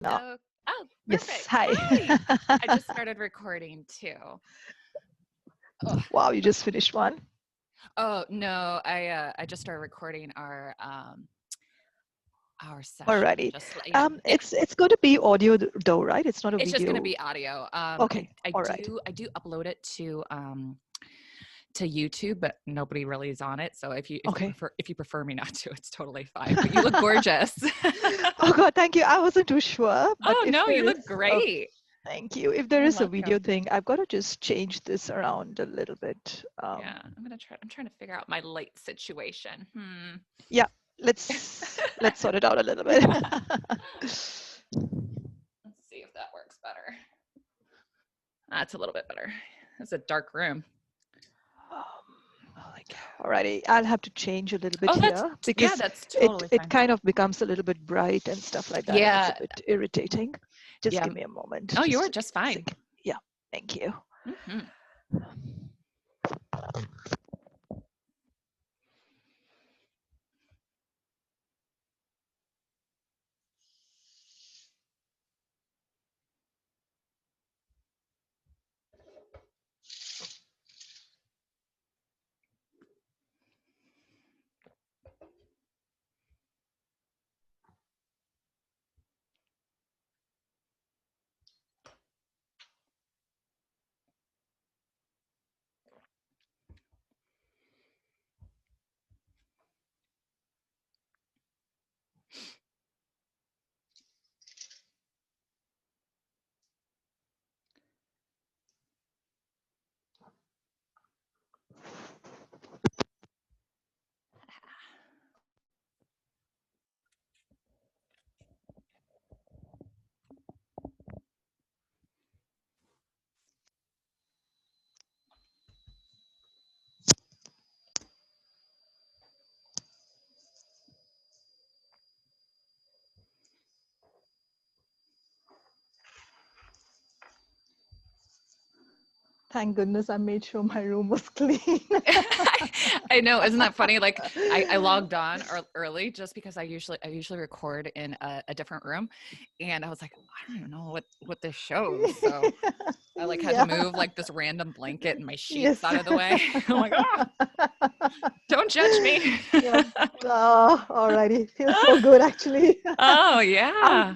No. Oh, Yes. perfect. Hi. Hi. I just started recording too. Oh, Wow, you just finished one. oh no, I just started recording our session. Alrighty. Just yeah, yeah. It's going to be audio though, right? It's not a It's just going to video. be audio. Okay. All right. I do upload it to YouTube, but nobody really is on it. So Okay. if you prefer me not to, it's totally fine. But you look gorgeous. Oh God, thank you. I wasn't too sure, but Oh if no, there you is, look oh, great. thank you. If there You're is a video welcome. thing, I've got to just change this around a little bit. Yeah, I'm trying to figure out my light situation. Yeah, let's sort it out a little bit. Let's see if that works better. That's a little bit better. It's a dark room. Alrighty, I'll have to change a little bit Oh, here because that's it totally it fine. kind of becomes a little bit bright and stuff like that, and it's Yeah, a bit irritating. Just yeah. give me a moment. Oh, you Just are a just fine. second. Yeah, thank you. Mm-hmm. Thank goodness I made sure my room was clean. I know, isn't that funny? Like I logged on early just because I usually record in a different room, and I was like, I don't even know what this shows. So I like had to Yeah. move like this random blanket and my sheets Yes. out of the way. I'm like, don't judge me. Yeah. Oh, alrighty. Feels so good actually. Oh I yeah.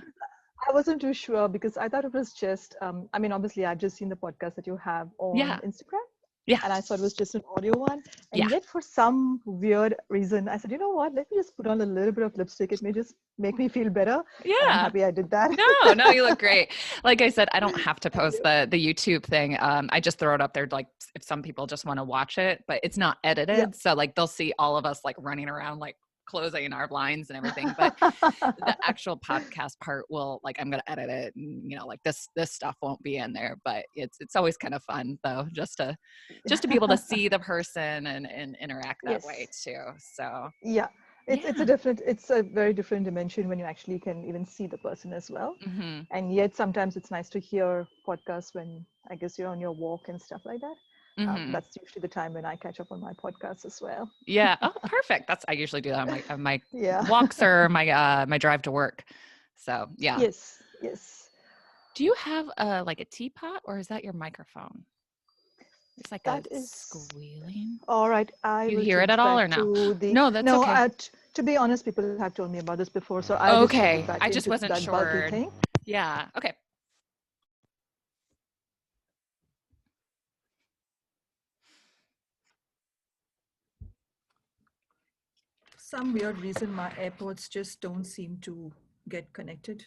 I wasn't too sure because I thought it was just I mean obviously I've just seen the podcast that you have on Yeah. Instagram. Yeah. And I thought it was just an audio one. And Yeah. yet, for some weird reason, I said, you know what? Let me just put on a little bit of lipstick. It may just make me feel better. And I'm Yeah. happy I did that. No, you look great. Like I said, I don't have to Thank post you. the YouTube thing. I just throw it up there like if some people just want to watch it, but it's not Yeah. edited. So like they'll see all of us like running around like closing our blinds and everything. But the actual podcast part will like I'm gonna edit it and like this stuff won't be in there. But it's always kind of fun though, just to be able to see the person and interact that Yes. way too. So Yeah. It's yeah. it's a very different dimension when you actually can even see the person as well. Mm-hmm. And yet sometimes it's nice to hear podcasts when I guess you're on your walk and stuff like that. Mm-hmm. That's usually the time when I catch up on my podcasts as well. Yeah. Oh, perfect. I usually do that on my Yeah. walks or my drive to work. So yeah. Yes. Yes. Do you have like a teapot or is that your microphone? It's like a That is squealing. all right. I You will hear it change at all back or no? to the No, that's no. okay. To be honest, people have told me about this before, so I'll just change it Okay. back I just into wasn't that bulky sure. thing. Yeah. Okay. Some weird reason, my AirPods just don't seem to get connected.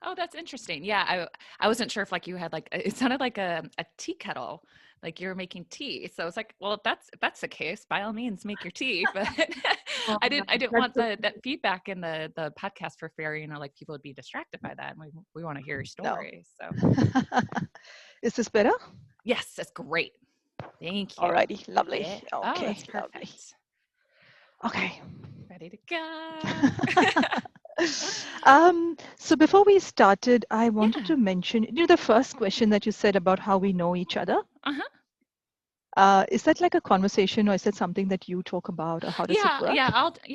Oh, that's interesting. Yeah, I wasn't sure if like you had like it sounded like a tea kettle, like you're making tea. So it's like, well, if that's the case, by all means, make your tea. But Oh, I didn't that's want that feedback in the podcast for fear, like people would be distracted by that. And we want to hear your no. story. So Is this better? yes, that's great. Thank you. Alrighty, lovely. Yeah. Oh, Okay, that's lovely. perfect. Okay. Ready to go. So before we started, I wanted Yeah. to mention, the first question that you said about how we know each other. Uh-huh. Is that like a conversation, or is that something that you talk about, or how does it work?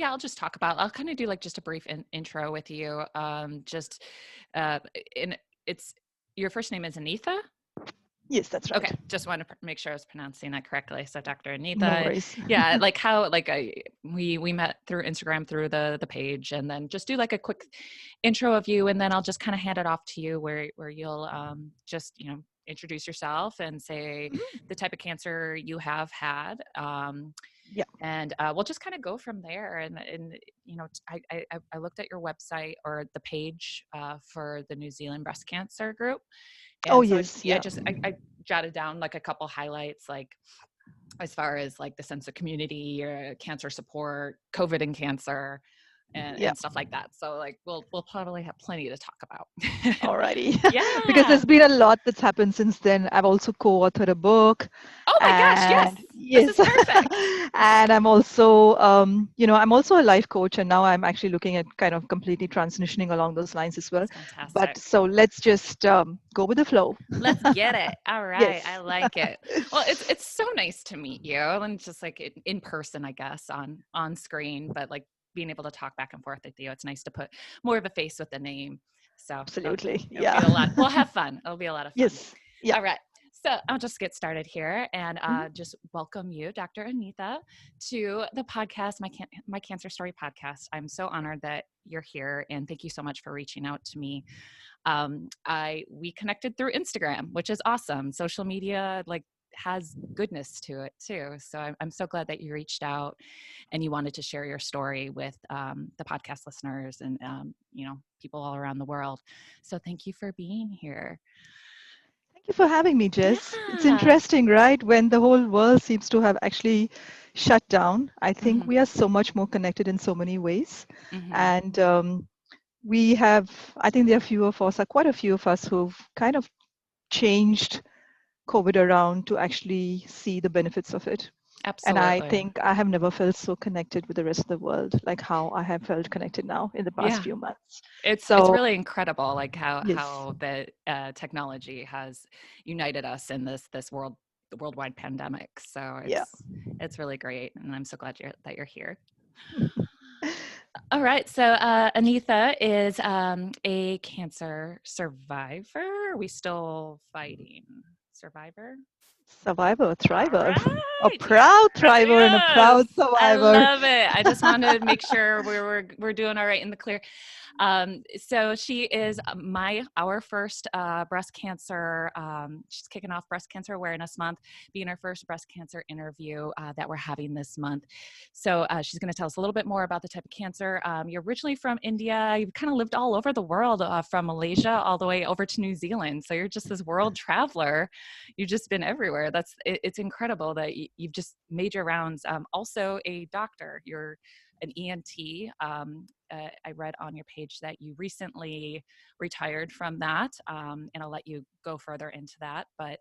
I'll just talk about. I'll kind of do like just a brief intro with you. Just in it's your first name is Anitha. Yes, that's right. Okay, just want to make sure I was pronouncing that correctly. So Dr. No Anitha, worries. yeah, like how like we met through Instagram through the page, and then just do like a quick intro of you, and then I'll just kind of hand it off to you where you'll just introduce yourself and say Mhm. the type of cancer you have had. Yeah. And we'll just kind of go from there. And I looked at your website or the page for the New Zealand breast cancer group, Oh, and so yes. yeah, Yeah. just I jotted down like a couple highlights, like as far as like the sense of community, cancer support, COVID and cancer, Yeah. and stuff like that. So like we'll probably have plenty to talk about. Alrighty. Because Yeah. there's been a lot that's happened since then. I've also co-authored a book, Oh my gosh, yes. and This is yes, perfect. and I'm also, I'm also a life coach, and now I'm actually looking at kind of completely transitioning along those lines as well. That's But fantastic. so let's just go with the flow. Let's get it. All right. I Yes. like it. Well, it's so nice to meet you, and just like in person, I guess, on screen, but like being able to talk back and forth with you. It's nice to put more of a face with the name. So Absolutely. it'll be Yeah. a lot. We'll have fun. It'll be a lot of fun. Yes. Yeah. All right. So I'll just get started here and Mhm. just welcome you, Dr. Anitha, to the podcast, my Cancer Story podcast. I'm so honored that you're here, and thank you so much for reaching out to me. We connected through Instagram, which is awesome. Social media like has goodness to it too. So I'm so glad that you reached out and you wanted to share your story with the podcast listeners and people all around the world. So thank you for being here. Thank you for having me, Jess. It's Yeah. interesting, right? When the whole world seems to have actually shut down, I think Hmm. we are so much more connected in so many ways. Hmm. And we have, I think there are few of us, quite a few of us who've kind of changed COVID around to actually see the benefits of it. And I Absolutely. think I have never felt so connected with the rest of the world like how I have felt connected now in the past Yeah. few months. It's So, really incredible, like yes, how the technology has united us in this worldwide pandemic. So yeah. it's really great, and I'm so glad you're here. All right, so Anitha is a cancer survivor. Are we still fighting? Survivor? Survivor, All thriver, a right. proud thriver and a Yes. proud I survivor. love it. I just wanted to make sure we're doing all right in the clear. So she is our first breast cancer. She's kicking off Breast Cancer Awareness Month, being our first breast cancer interview that we're having this month. So she's going to tell us a little bit more about the type of cancer. You're originally from India. You've kind of lived all over the world, from Malaysia all the way over to New Zealand. So you're just this world traveler. You've just been everywhere. It's incredible that you've just made your rounds. Also a doctor. You're an ENT. I read on your page that you recently retired from that, and I'll let you go further into that. But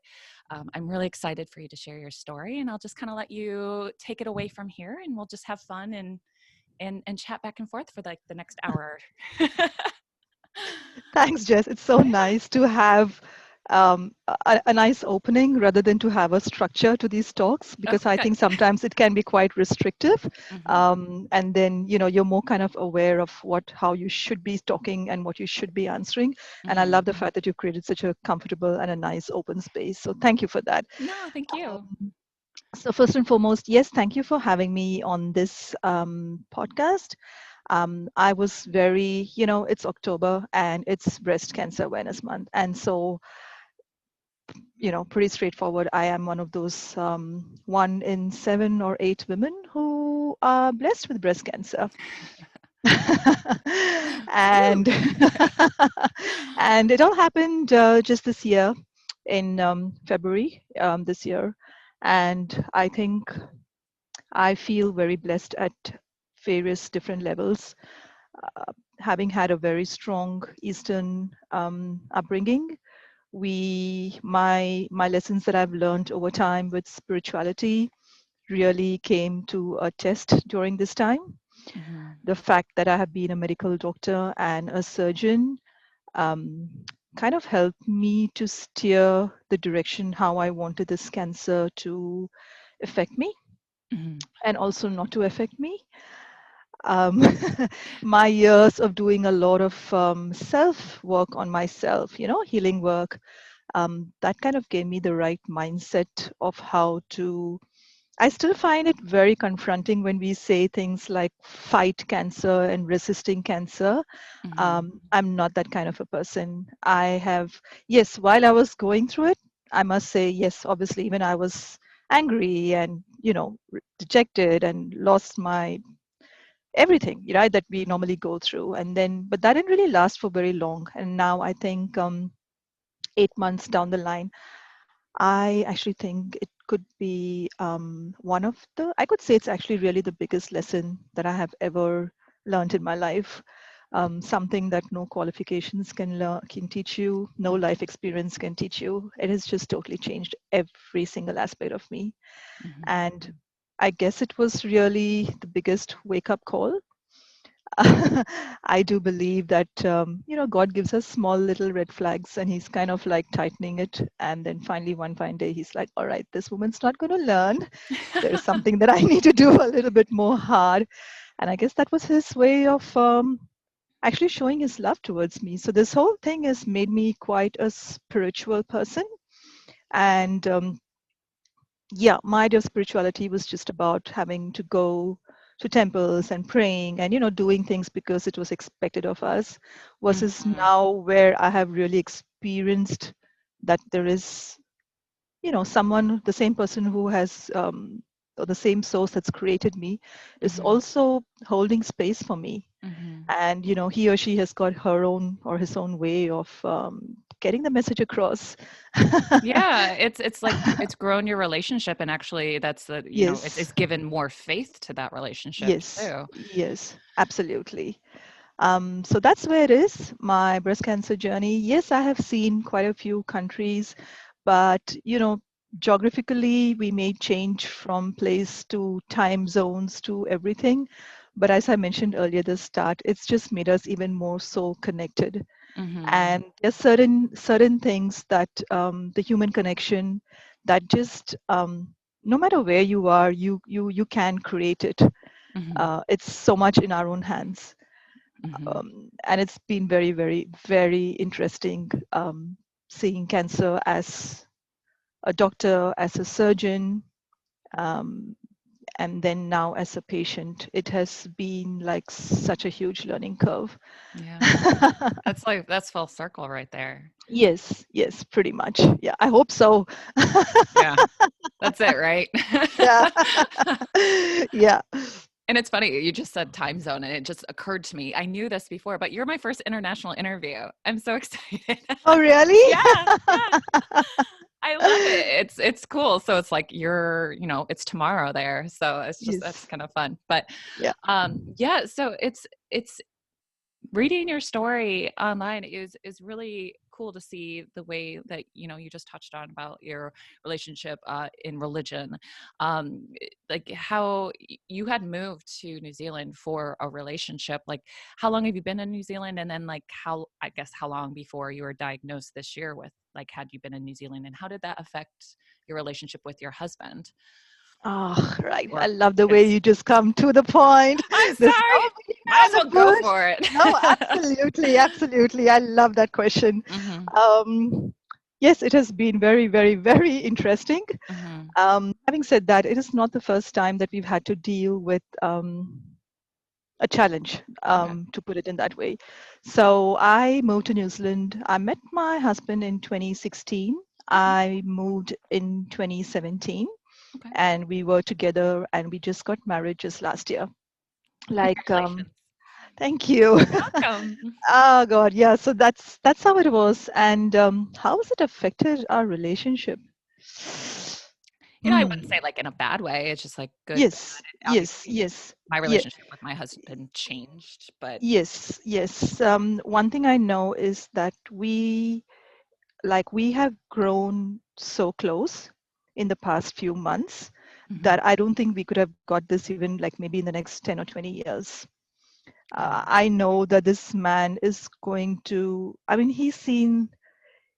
I'm really excited for you to share your story, and I'll just kind of let you take it away from here, and we'll just have fun and chat back and forth for like the next hour. Thanks, Jess. It's so nice to have a nice opening rather than to have a structure to these talks, Oh, because I good. think sometimes it can be quite restrictive. Hmm. And then, you're more kind of aware of how you should be talking and what you should be answering. And I Hmm. love the fact that you've created such a comfortable and a nice open space. So thank you for that. No, thank you. Um, so first and foremost, yes, thank you for having me on this podcast. I was very, it's October and it's Breast Cancer Awareness Month. And so, pretty straightforward. I am one of those 1 in 7 or 8 women who are blessed with breast cancer. Woo. and and it all happened just this year in February this year. And I think I feel very blessed at various different levels, having had a very strong Eastern upbringing. My lessons that I've learned over time with spirituality really came to a test during this time. Hmm. The fact that I have been a medical doctor and a surgeon, um, kind of helped me to steer the direction how I wanted this cancer to affect me Mhm. and also not to affect me. um, my years of doing a lot of self work on myself, healing work, that kind of gave me the right mindset of how to. I still find it very confronting when we say things like fight cancer and resisting cancer. Mhm. I'm not that kind of a person. I have, yes, while I was going through it, I must say, yes, obviously, when I was angry and, dejected and lost my everything, right, that we normally go through. And then, but that didn't really last for very long. And now I think 8 months down the line, I actually think it could be one of the, I could say it's actually really the biggest lesson that I have ever learned in my life. Something that no qualifications can teach you, no Mhm. life experience can teach you. It has just totally changed every single aspect of me. Mhm. And I guess it was really the biggest wake up call. I do believe that God gives us small little red flags, and He's kind of like tightening it. And then finally, one fine day, He's like, "All right, this woman's not going to learn. There is something that I need to do a little bit more hard." And I guess that was His way of actually showing His love towards me. So this whole thing has made me quite a spiritual person, and yeah, my idea of spirituality was just about having to go to temples and praying and doing things because it was expected of us, versus Mhm. now where I have really experienced that there is someone, the same person who has or the same source that's created me is Mhm. also holding space for me. Mhm. And he or she has got her own or his own way of getting the message across. Yeah, it's like it's grown your relationship, and actually that's the, it's Yes. given more faith to that relationship Yes, too. yes, absolutely. So that's where it is, my breast cancer journey. Yes, I have seen quite a few countries, but geographically, we may change from place to time zones to everything. But as I mentioned earlier, at the start, it's just made us even more so connected. Mhm. And there's certain things that the human connection that just no matter where you are, you can create it. Mhm. It's so much in our own hands, Mhm. and it's been very, very, very interesting seeing cancer as a doctor, as a surgeon, um, and then now as a patient. It has been like such a huge learning curve. Yeah. That's full circle right there. Yes, yes, pretty much. Yeah, I hope so. Yeah. That's it, right? Yeah, yeah. And it's funny, you just said time zone, and it just occurred to me. I knew this before, but you're my first international interview. I'm so excited. Oh, really? Yeah, yeah. I love it. It's cool. So it's like it's tomorrow there. So it's just that's Yes. kind of fun. But Yeah. yeah, so it's reading your story online is really cool to see the way that you just touched on about your relationship in religion, like how you had moved to New Zealand for a relationship. Like, how long have you been in New Zealand, and then like how long before you were diagnosed this year with, like, had you been in New Zealand, and how did that affect your relationship with your husband Oh, right. I or love the way kids? you just come to the point. I'm There's sorry, no beating might as around well the go bush. for it. No, absolutely, absolutely. I love that question. Hmm. Um, yes, it has been very, very, very interesting. Hmm. Having said that, it is not the first time that we've had to deal with a challenge, Okay. to put it in that way. So I moved to New Zealand. I met my husband in 2016. Okay. I moved in 2017, Okay. and we were together, and we just got married just last year. Like, Congratulations. thank you. Welcome. Oh God, yeah. So that's how it was. And how has it affected our relationship? I wouldn't Hmm. say like in a bad way. It's just like good, Yes, bad. yes, Obviously, yes, my yeah, relationship with my husband changed, but yes, yes. One thing I know is that we have grown so close in the past few months mhm, that I don't think we could have got this even like maybe in the next 10 or 20 years. yeah. I know that this man is going to, I mean, he's seen.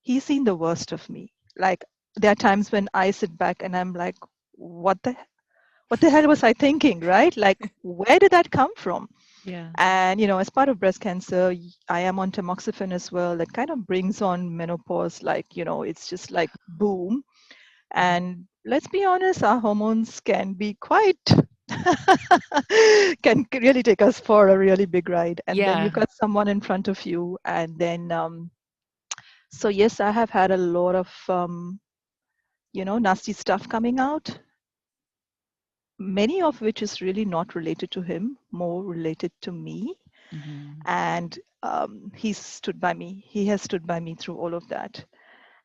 he's seen the worst of me. Like there are times when I sit back and I'm like, what the what the hell was I thinking, right? Like where did that come from? Yeah. And as part of breast cancer, I am on tamoxifen as well. That kind of brings on menopause. Like it's just like boom. Mhm. And let's be honest, our hormones can be quite can really take us for a really big ride. And then you've Yeah. got someone in front of you, and then so yes, I have had a lot of nasty stuff coming out, many of which is really not related to him, more related to me. Mhm. And he stood by me. He has stood by me through all of that.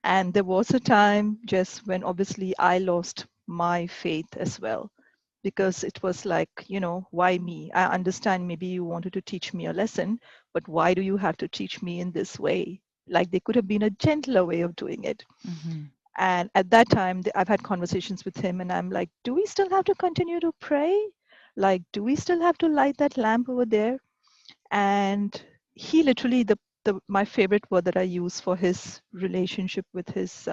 And there was a time just when obviously I lost my faith as well, because it was like, why me? I understand maybe you wanted to teach me a lesson, but why do you have to teach me in this way? Like there could have been a gentler way of doing it. Mhm. And at that time, I've had conversations with him, and I'm like, do we still have to continue to pray? Like, do we still have to light that lamp over there? And he literally, my favorite word that I use for his relationship with his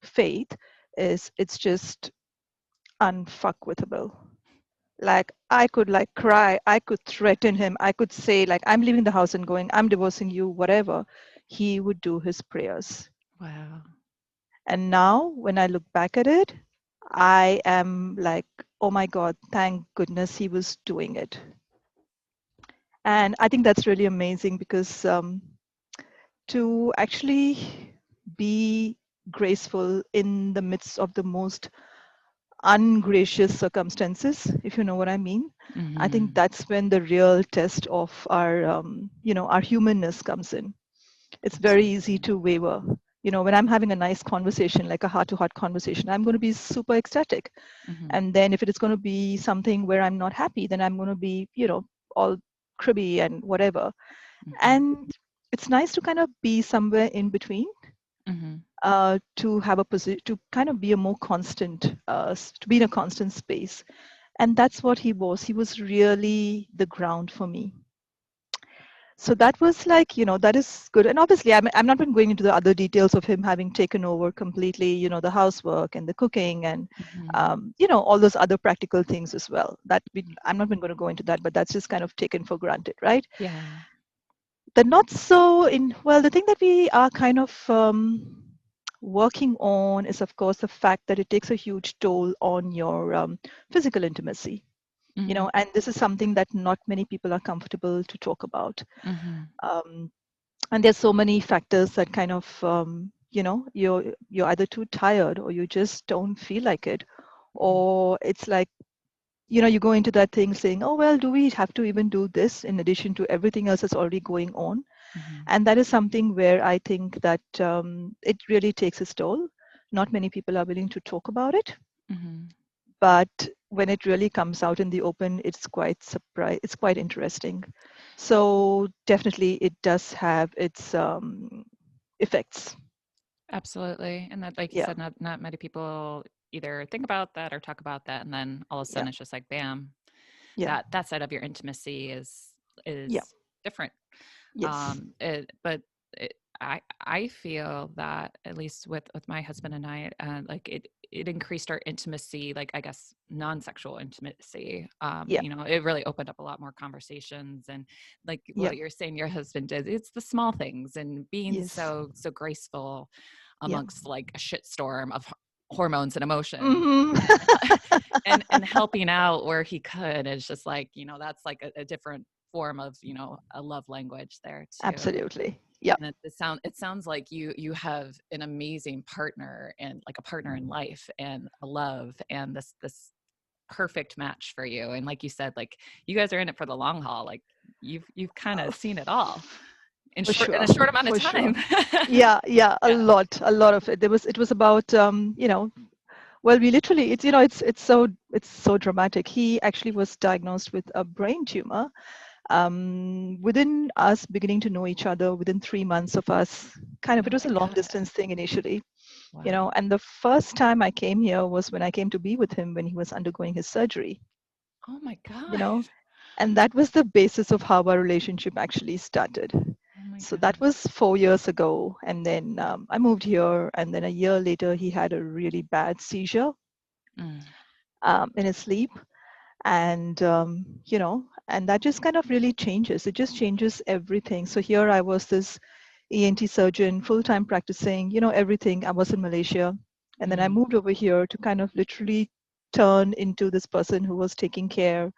faith is it's just unfuckwithable. Like I could like cry, I could threaten him, I could say like I'm leaving the house and going, I'm divorcing you, whatever. He would do his prayers. Wow. And now when I look back at it, I am like, oh my God, thank goodness he was doing it. And I think that's really amazing because to actually be graceful in the midst of the most ungracious circumstances, if you know what I mean. I think Mhm. that's when the real test of our, our humanness comes in. It's very easy Absolutely. to waver. When I'm having a nice conversation, like a heart-to-heart conversation, I'm going to be super ecstatic. Mhm. And then if it is going to be something where I'm not happy, then I'm going to be, all cribby and whatever. Mhm. And it's nice to kind of be somewhere in between, Mhm. to have a position, to kind of be a more constant, to be in a constant space. And that's what he was. He was really the ground for me. So that was like, that is good. And obviously, I'm not been going into the other details of him having taken over completely, the housework and the cooking and, Mhm. all those other practical things as well. I'm not been going to go into that, but that's just kind of taken for granted, right? Yeah. The not so in, well, the thing that we are kind of working on is, of course, the fact that it takes a huge toll on your physical intimacy. Mhm. And this is something that not many people are comfortable to talk about. Mhm. Um, and there's so many factors that kind of you're either too tired or you just don't feel like it, Mhm. or it's like you go into that thing saying, oh well, do we have to even do this in addition to everything else that's already going on? Mhm. And that is something where I think that it really takes its toll. Not many people are willing to talk about it, Mhm. but when it really comes out in the open, it's quite interesting. So definitely it does have its effects. Absolutely. And that, like you Yeah, said, not many people either think about that or talk about that, and then all of a yeah, sudden it's just like, bam, yeah, that side of your intimacy yeah, is different. yes, But it, I feel that at least with my husband and I, like it increased our intimacy, like I guess non-sexual intimacy. yeah, It really opened up a lot more conversations, and like yeah, what you're saying, your husband did. It's the small things and being yes, so graceful yeah. amongst like a shitstorm of hormones and emotions, Hmm. and helping out where he could is just like, that's like a different form of, a love language there too. Absolutely. Yeah. And it sounds like you have an amazing partner, and like a partner in life and a love, and this perfect match for you. And like you said, like you guys are in it for the long haul. Like you've kind Uh, of seen it all for in sure. a short amount of For sure. time. Yeah, yeah, Yeah. a lot of it. It was about, well, we literally, it's so dramatic. He actually was diagnosed with a brain tumor. Within us beginning to know each other, within 3 months of us, kind of, Oh it was my a long God. distance thing initially, Wow. and the first time I came here was when I came to be with him when he was undergoing his surgery, Oh my you God. know, and that was the basis of how our relationship actually started. Oh my So that goodness. was 4 years ago. And then I moved here. And then a year later, he had a really bad seizure Mm, in his sleep. And, and that just kind of really changes. It just changes everything. So here I was this ENT surgeon, full time practicing, everything. I was in Malaysia. And then I mm, moved over here to kind of literally turn into this person who was taking care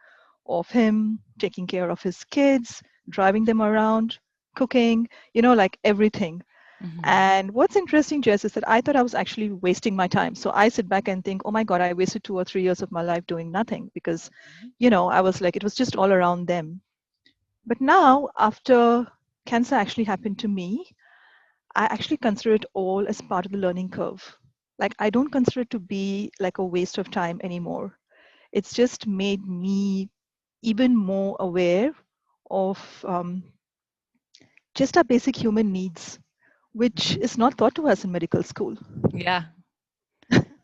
of him, taking care of his kids, driving them around, cooking, like everything. mhm, And what's interesting, Jess, is that I thought I was actually wasting my time. So I sit back and think, oh my God, I wasted 2 or 3 years of my life doing nothing because, I was like, it was just all around them. But now, after cancer actually happened to me, I actually consider it all as part of the learning curve. Like, I don't consider it to be like a waste of time anymore. It's just made me even more aware of just our basic human needs, which mhm. is not taught to us in medical school. Yeah.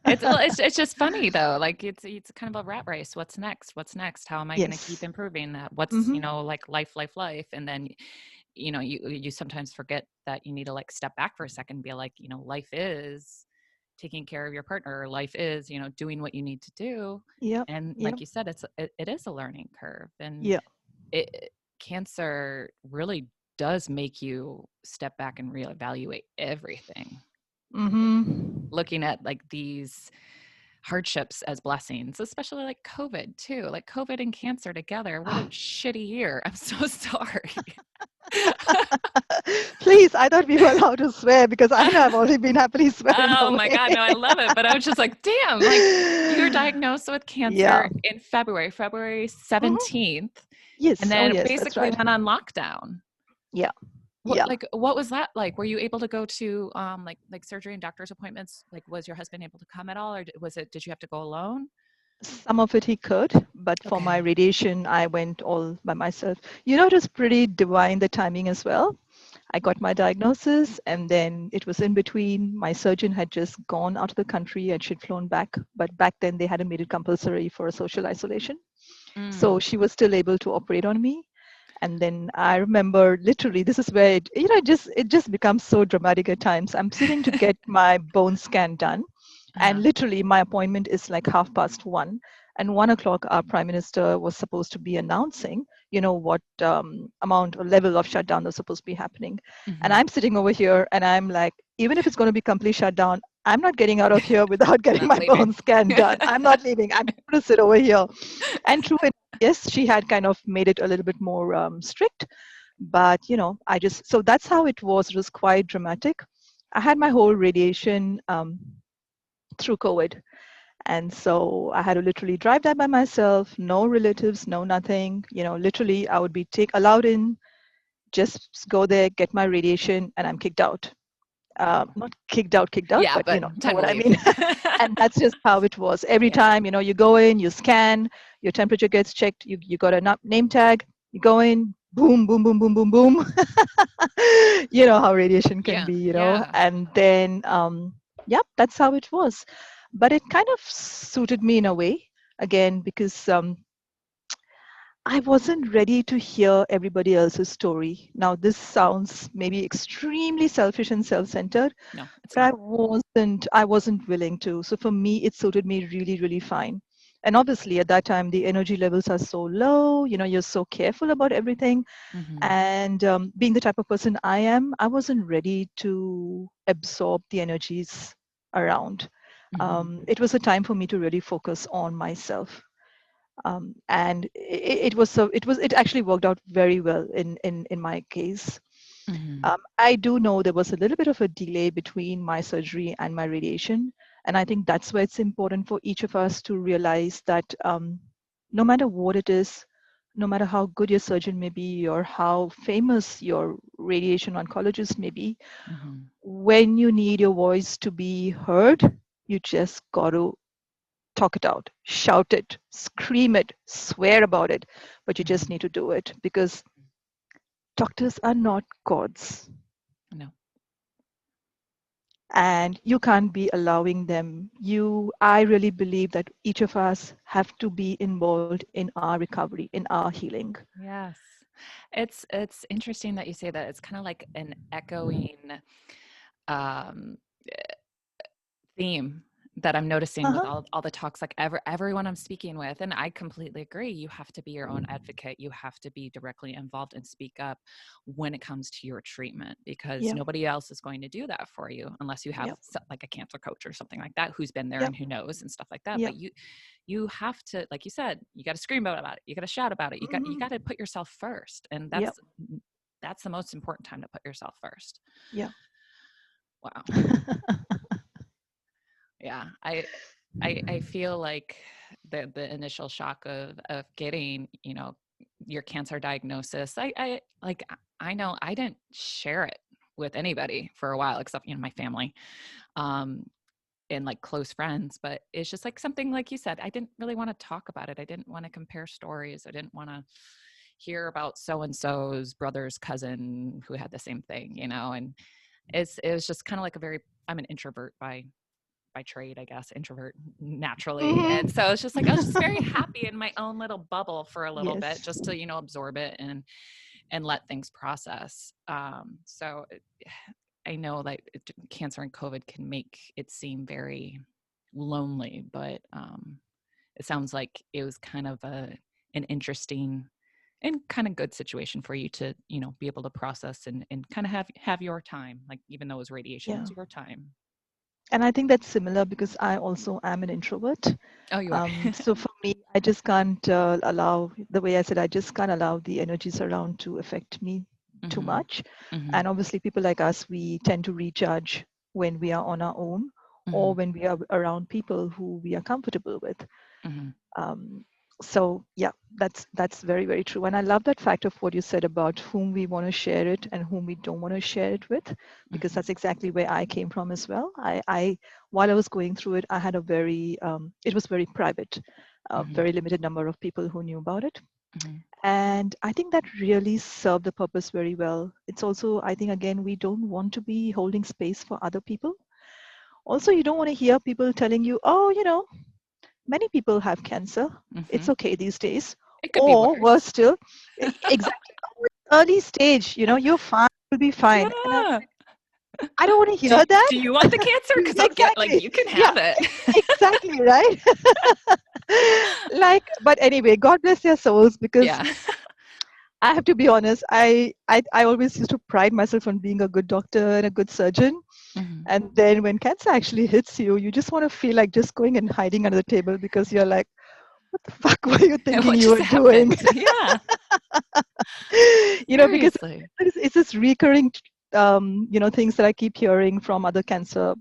It's well, it's just funny though. Like it's kind of a rat race. What's next? What's next? How am I going to keep Yes. improving that? What's, Hmm. like life, and then you sometimes forget that you need to like step back for a second and be like, life is taking care of your partner. Life is, doing what you need to do. Yep. And Yep. like you said, it is a learning curve, and Yeah. cancer really does make you step back and reevaluate everything, Hmm. looking at like these hardships as blessings, especially like COVID too. Like COVID and cancer together. What a shitty year. I'm so sorry. Please, I thought we were allowed to swear because I know I've already been happily swearing Oh my away. God, no, I love it. But I was just like, damn, like you were diagnosed with Yeah. cancer in February Hmm. 17th, and Yes. Oh, then yes, that's basically right. went on lockdown. Yeah. Yeah. What was that like? Were you able to go to like surgery and doctor's appointments? Like was your husband able to come at all, or did you have to go alone? Some of it he could, but for my Okay. radiation, I went all by myself. It was pretty divine, the timing as well. I got my diagnosis, and then it was in between. My surgeon had just gone out of the country and she'd flown back, but back then they hadn't made it compulsory for social isolation. So Mm. she was still able to operate on me. And then I remember literally, this is where it just becomes so dramatic at times. I'm sitting to get my bone scan done, and Uh-huh. literally my appointment is like 1:30. And 1 o'clock, our prime minister was supposed to be announcing, what amount or level of shutdown was supposed to be happening. And Mhm. I'm sitting over here, and I'm like, even if it's going to be complete shutdown, I'm not getting out of here without You're getting not my leaving. bone scan done. I'm not leaving. I'm going to sit over here. And true enough, yes, she had kind of made it a little bit more strict, but I just so that's how it was. It was quite dramatic. I had my whole radiation through COVID, and so I had to literally drive that by myself, no relatives, no nothing. Literally I would be take allowed in, just go there, get my radiation, and I'm kicked out. Not kicked out, Yeah, but but you know time to what I leave. mean. And that's just how it was. Every Yeah. time, you go in, you scan, your temperature gets checked, you got a name tag, you go in, boom, boom, boom, boom, boom, boom. You know how radiation can Yeah. be, Yeah. and then, yep, that's how it was. But it kind of suited me in a way, again, because I wasn't ready to hear everybody else's story. Now, this sounds maybe extremely selfish and self-centered, No, it's but I not. wasn't I wasn't willing to. So for me, it suited me really, really fine. And obviously at that time the energy levels are so low, you're so careful about everything. Mhm. And being the type of person I am, I wasn't ready to absorb the energies around. Mhm. It was a time for me to really focus on myself. And it actually worked out very well in my case. Mhm. I do know there was a little bit of a delay between my surgery and my radiation. And I think that's where it's important for each of us to realize that no matter what it is, no matter how good your surgeon may be or how famous your radiation oncologist may be, Mhm. when you need your voice to be heard, you just got to talk it out, shout it, scream it, swear about it. But you just Mhm. need to do it because doctors are not gods, No. and you can't be allowing them. I really believe that each of us have to be involved in our recovery, in our healing. Yes. It's interesting that you say that. It's kind of like an echoing um, theme that I'm noticing with Uh-huh. all the talks, like everyone I'm speaking with, and I completely agree. You have to be your own advocate. You have to be directly involved and speak up when it comes to your treatment, because Yeah. nobody else is going to do that for you unless you have Yep. like a cancer coach or something like that who's been there Yep. and who knows and stuff like that. But Yep. you have to, like you said, you got to scream about it. You got to shout about it. You got Hmm. to put yourself first, and Yep. that's the most important time to put yourself first. Yep. Wow. Yeah, I feel like the initial shock of getting, your cancer diagnosis. I know I didn't share it with anybody for a while except, my family, um and like close friends, but it's just like something like you said, I didn't really want to talk about it. I didn't want to compare stories. I didn't want to hear about so and so's brother's cousin who had the same thing, and it was just kind of like I'm an introvert by trade, I guess, introvert naturally. And Hmm. so it's just like I was just very happy in my own little bubble for a little bit, Yes. just to, absorb it and let things process. I know that cancer and COVID can make it seem very lonely, but it sounds like it was kind of an interesting and kind of good situation for you to, be able to process and kind of have your time, like even though it was radiation, it Yeah. was your time. And I think that's similar because I also am an introvert. Oh, you are. So for me, I just can't allow, the way I said, I just can't allow the energies around to affect me too Hmm. much. Hmm. And obviously, people like us, we tend to recharge when we are on our own or Hmm. when we are around people who we are comfortable with. Hmm. Um, so yeah, that's very, very true. And I love that fact of what you said about whom we want to share it and whom we don't want to share it with, because Hmm. that's exactly where I came from as well. I while I was going through it, I had a very it was very private, a Hmm. very limited number of people who knew about it. Hmm. And I think that really served the purpose very well. It's also, I think, again, we don't want to be holding space for other people. Also, you don't want to hear people telling you, oh, many people have cancer. It's Hmm. okay these days. It could be Or worse worse. still, exactly, oh, it's early stage, you're fine, you'll be fine. And Yeah. I don't want to Do hear that. do you want the cancer? Because I'll get like Exactly. you can Yeah, have it. exactly, right? Like, but anyway, God bless their souls, because Yeah. I have to be honest, I always used to pride myself on being a good doctor and a good surgeon. Hmm. And then when cancer actually hits you, you just want to feel like just going and hiding under the table, because you're like, what the fuck were you thinking What you just were doing? happened? Yeah. Because Seriously. it's this recurring things that I keep hearing from other cancer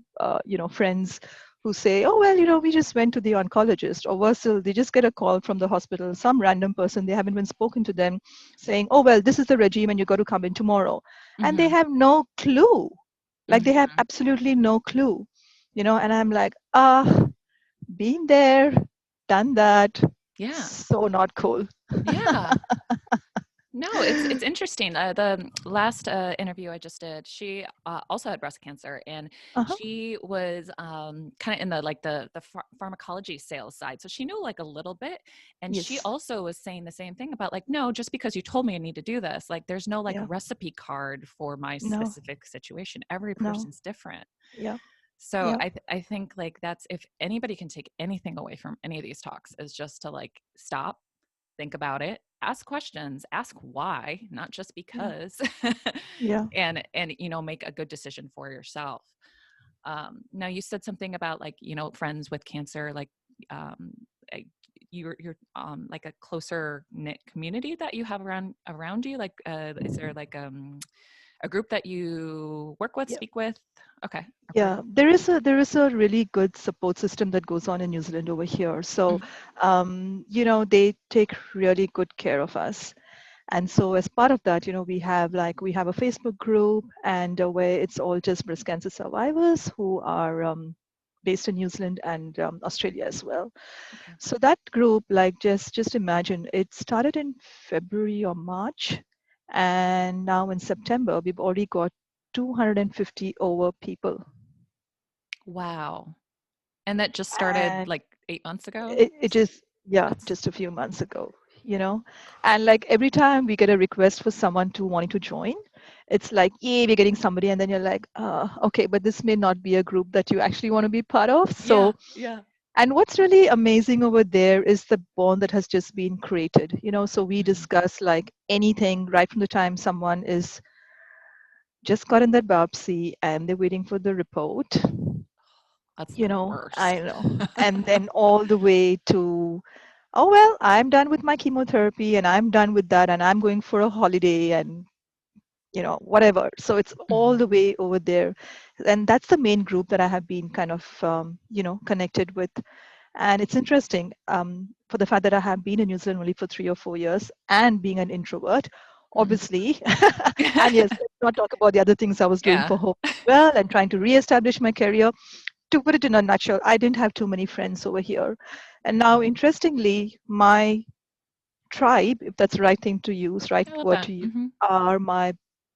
friends who say, oh well, we just went to the oncologist, or worse still, they just get a call from the hospital, some random person, they haven't even spoken to them, saying, oh well, this is the regime and you got to come in tomorrow. And they Hmm. have no clue, like they have Hmm. absolutely no clue. And I'm like, been there, done that, Yeah. so not cool. Yeah. No, it's interesting. The last interview I just did, she also had breast cancer, and Uh-huh. she was kind of in the like the pharmacology sales side, so she knew like a little bit. And she Yes. also was saying the same thing about like, no, just because you told me I need to do this, like, there's no like Yeah. recipe card for my No. specific situation. Every No. person's different. Yeah. So Yeah. I think like that's, if anybody can take anything away from any of these talks, is just to like stop, think about it, ask questions, ask why, not just Yeah. because, Yeah. and make a good decision for yourself. Now you said something about like, friends with cancer, like um, eh, you're like a closer knit community that you have around you. Like, is there like a group that you work with, Yeah. speak with? Okay. Okay. Yeah. There is a really good support system that goes on in New Zealand over here. So, Mhm. they take really good care of us. And so as part of that, we have a Facebook group, and where it's all just breast cancer survivors who are based in New Zealand and Australia as well. Okay. So that group, like, just imagine, it started in February or March, and now in September we've already got 250 over people. Wow. And that just started And like 8 months ago? it just, yeah, That's just a few months ago. And like every time we get a request for someone to wanting to join, it's like, yay, we're getting somebody, and then you're like, okay, but this may not be a group that you actually want to be part of. So, Yeah. Yeah. and what's really amazing over there is the bond that has just been created. So we Mhm. discuss like anything right from the time someone is just got in that biopsy and they're waiting for the report. That's the I worst. know. And then all the way to, oh, well, I'm done with my chemotherapy and I'm done with that and I'm going for a holiday and, whatever. So it's all Mhm. the way over there. And that's the main group that I have been kind of, connected with. And it's interesting for the fact that I have been in New Zealand only for 3 or 4 years and being an introvert, Mhm. obviously. And yes, let's not talk about the other things I was doing Yeah. for home as well and trying to reestablish my career. To put it in a nutshell, I didn't have too many friends over here. And now, interestingly, my tribe, if that's the right thing to use, right I love word that. to use, Mhm. are my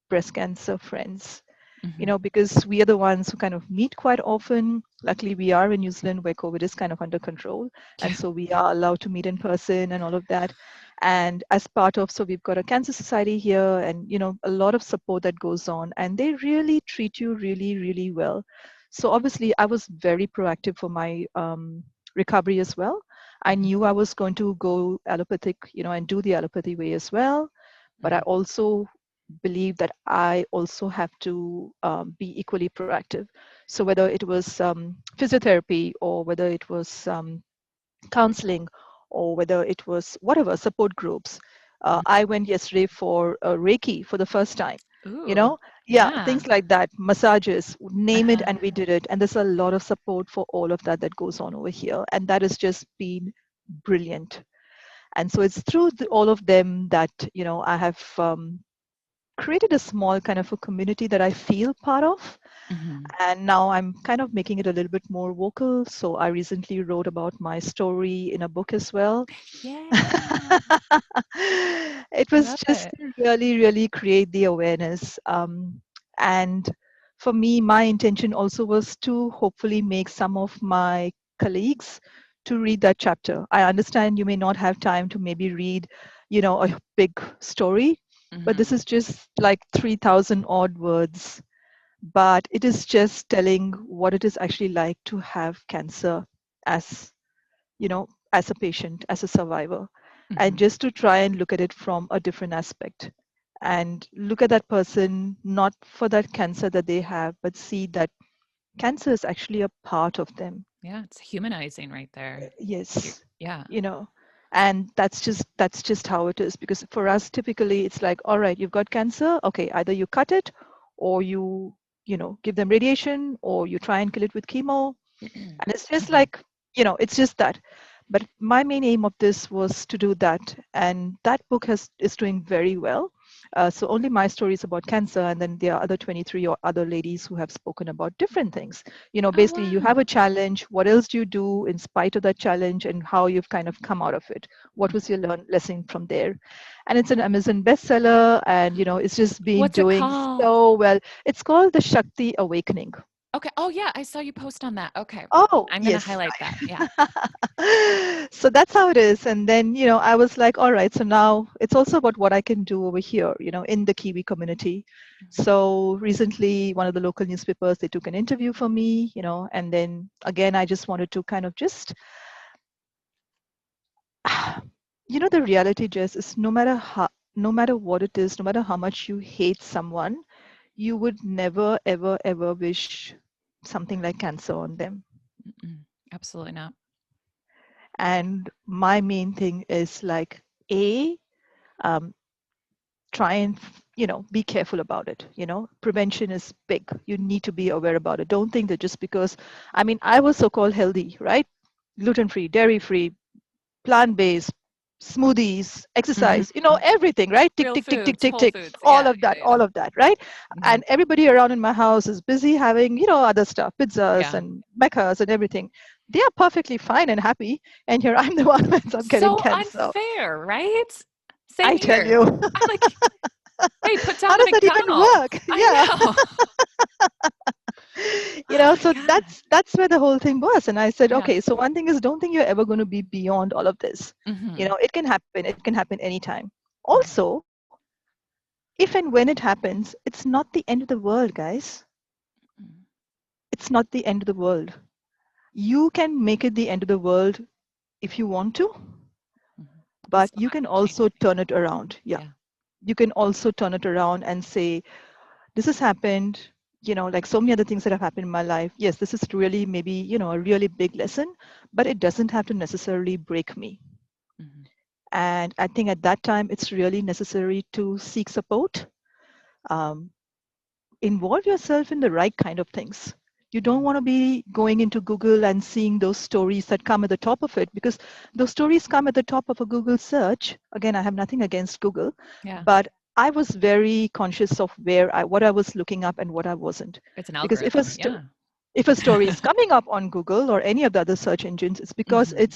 breast cancer friends. Mhm. Because we are the ones who kind of meet quite often. Luckily, we are in New Zealand where COVID is kind of under control. And Yeah. so we are allowed to meet in person and all of that. And as part of, so we've got a cancer society here and, a lot of support that goes on. And they really treat you really, really well. So obviously, I was very proactive for my recovery as well. I Mhm. knew I was going to go allopathic, and do the allopathy way as well. But I Mhm. also believe that I also have to be equally proactive. So whether it was physiotherapy or whether it was counseling or whether it was whatever support groups, Mhm. I went yesterday for Reiki for the first time. You Ooh. know, yeah, Yeah. things like that, massages, name it, Uh-huh. and we did it. And there's a lot of support for all of that that goes on over here, and that has just been brilliant. And so it's through all of them that I have created a small kind of a community that I feel part of. Mhm. And now I'm kind of making it a little bit more vocal. So I recently wrote about my story in a book as well. Yeah. It I was love just it. to really, really create the awareness. And for me, my intention also was to hopefully make some of my colleagues to read that chapter. I understand you may not have time to maybe read, a big story, but Mhm. this is just like 3,000 odd words, but it is just telling what it is actually like to have cancer as as a patient, as a survivor, and Mhm. just to try and look at it from a different aspect and look at that person not for that cancer that they have, but see that cancer is actually a part of them. Yeah, it's humanizing right there. You Yes, yeah. you know and that's just how it is, because for us typically it's like, all right, you've got cancer, okay, either you cut it or you give them radiation or you try and kill it with chemo. And it's just Mhm. like, it's just that. But my main aim of this was to do that, and that book is doing very well. So only my story is about cancer, and then there are other 23 or other ladies who have spoken about different things. Oh, Basically, you have a wow. challenge, what else do you do in spite of that challenge, and how you've kind of come out of it. What was Mhm. your lesson from there? And it's an Amazon bestseller, and it's just been What's it doing called? so well. It's called The Shakti Awakening. Okay. Oh, yeah, I saw you post on that. Okay. Oh, I'm gonna yes. highlight that. Yeah. So that's how it is. And then, I was like, all right, so now it's also about what I can do over here, in the Kiwi community. Mhm. So recently, one of the local newspapers, they took an interview for me, and then again, I just wanted to kind of just, the reality, Jess, is no matter what it is, no matter how much you hate someone, you would never, ever, ever wish something like cancer on them. Mm-mm. Absolutely not. And my main thing is like, a um, try and be careful about it. Prevention is big. You need to be aware about it. Don't think that just because, I mean, I was so called healthy, right? Gluten free, dairy free, plant based, smoothies, Mhm. exercise, everything, right? Tick Real tick tick tick foods, tick whole tick, foods. all Yeah, of yeah, that, yeah. all of that, right? Mhm. And everybody around in my house is busy having other stuff, pizzas Yeah. and mechas and everything. They are perfectly fine and happy, and here I'm the one who ends up getting So cancer. unfair, right? Same I tell here. you. I'm like, hey, put How down does that even McDonald's. work? I Yeah. know. Oh my So God. that's where the whole thing was. And I said, Yeah. okay, so one thing is, don't think you're ever going to be beyond all of this. Hmm. It can happen. It can happen anytime. Hmm. Also, if and when it happens, it's not the end of the world, guys. It's not the end of the world. You can make it the end of the world if you want to, Hmm. You but still you have can to change also things. turn it around. Yeah. Yeah. You can also turn it around and say, this has happened, like so many other things that have happened in my life. Yes, this is really maybe, a really big lesson, but it doesn't have to necessarily break me. Hmm. And I think at that time, it's really necessary to seek support. Um, Involve yourself in the right kind of things. You don't Hmm. want to be going into Google and seeing those stories that come at the top of it, because those stories come at the top of a Google search. Again, I have nothing against Google, Yeah. but I was very conscious of what I was looking up and what I wasn't. It's an Because algorithm. Yeah. if a story is coming up on Google or any of the other search engines, it's because Hmm.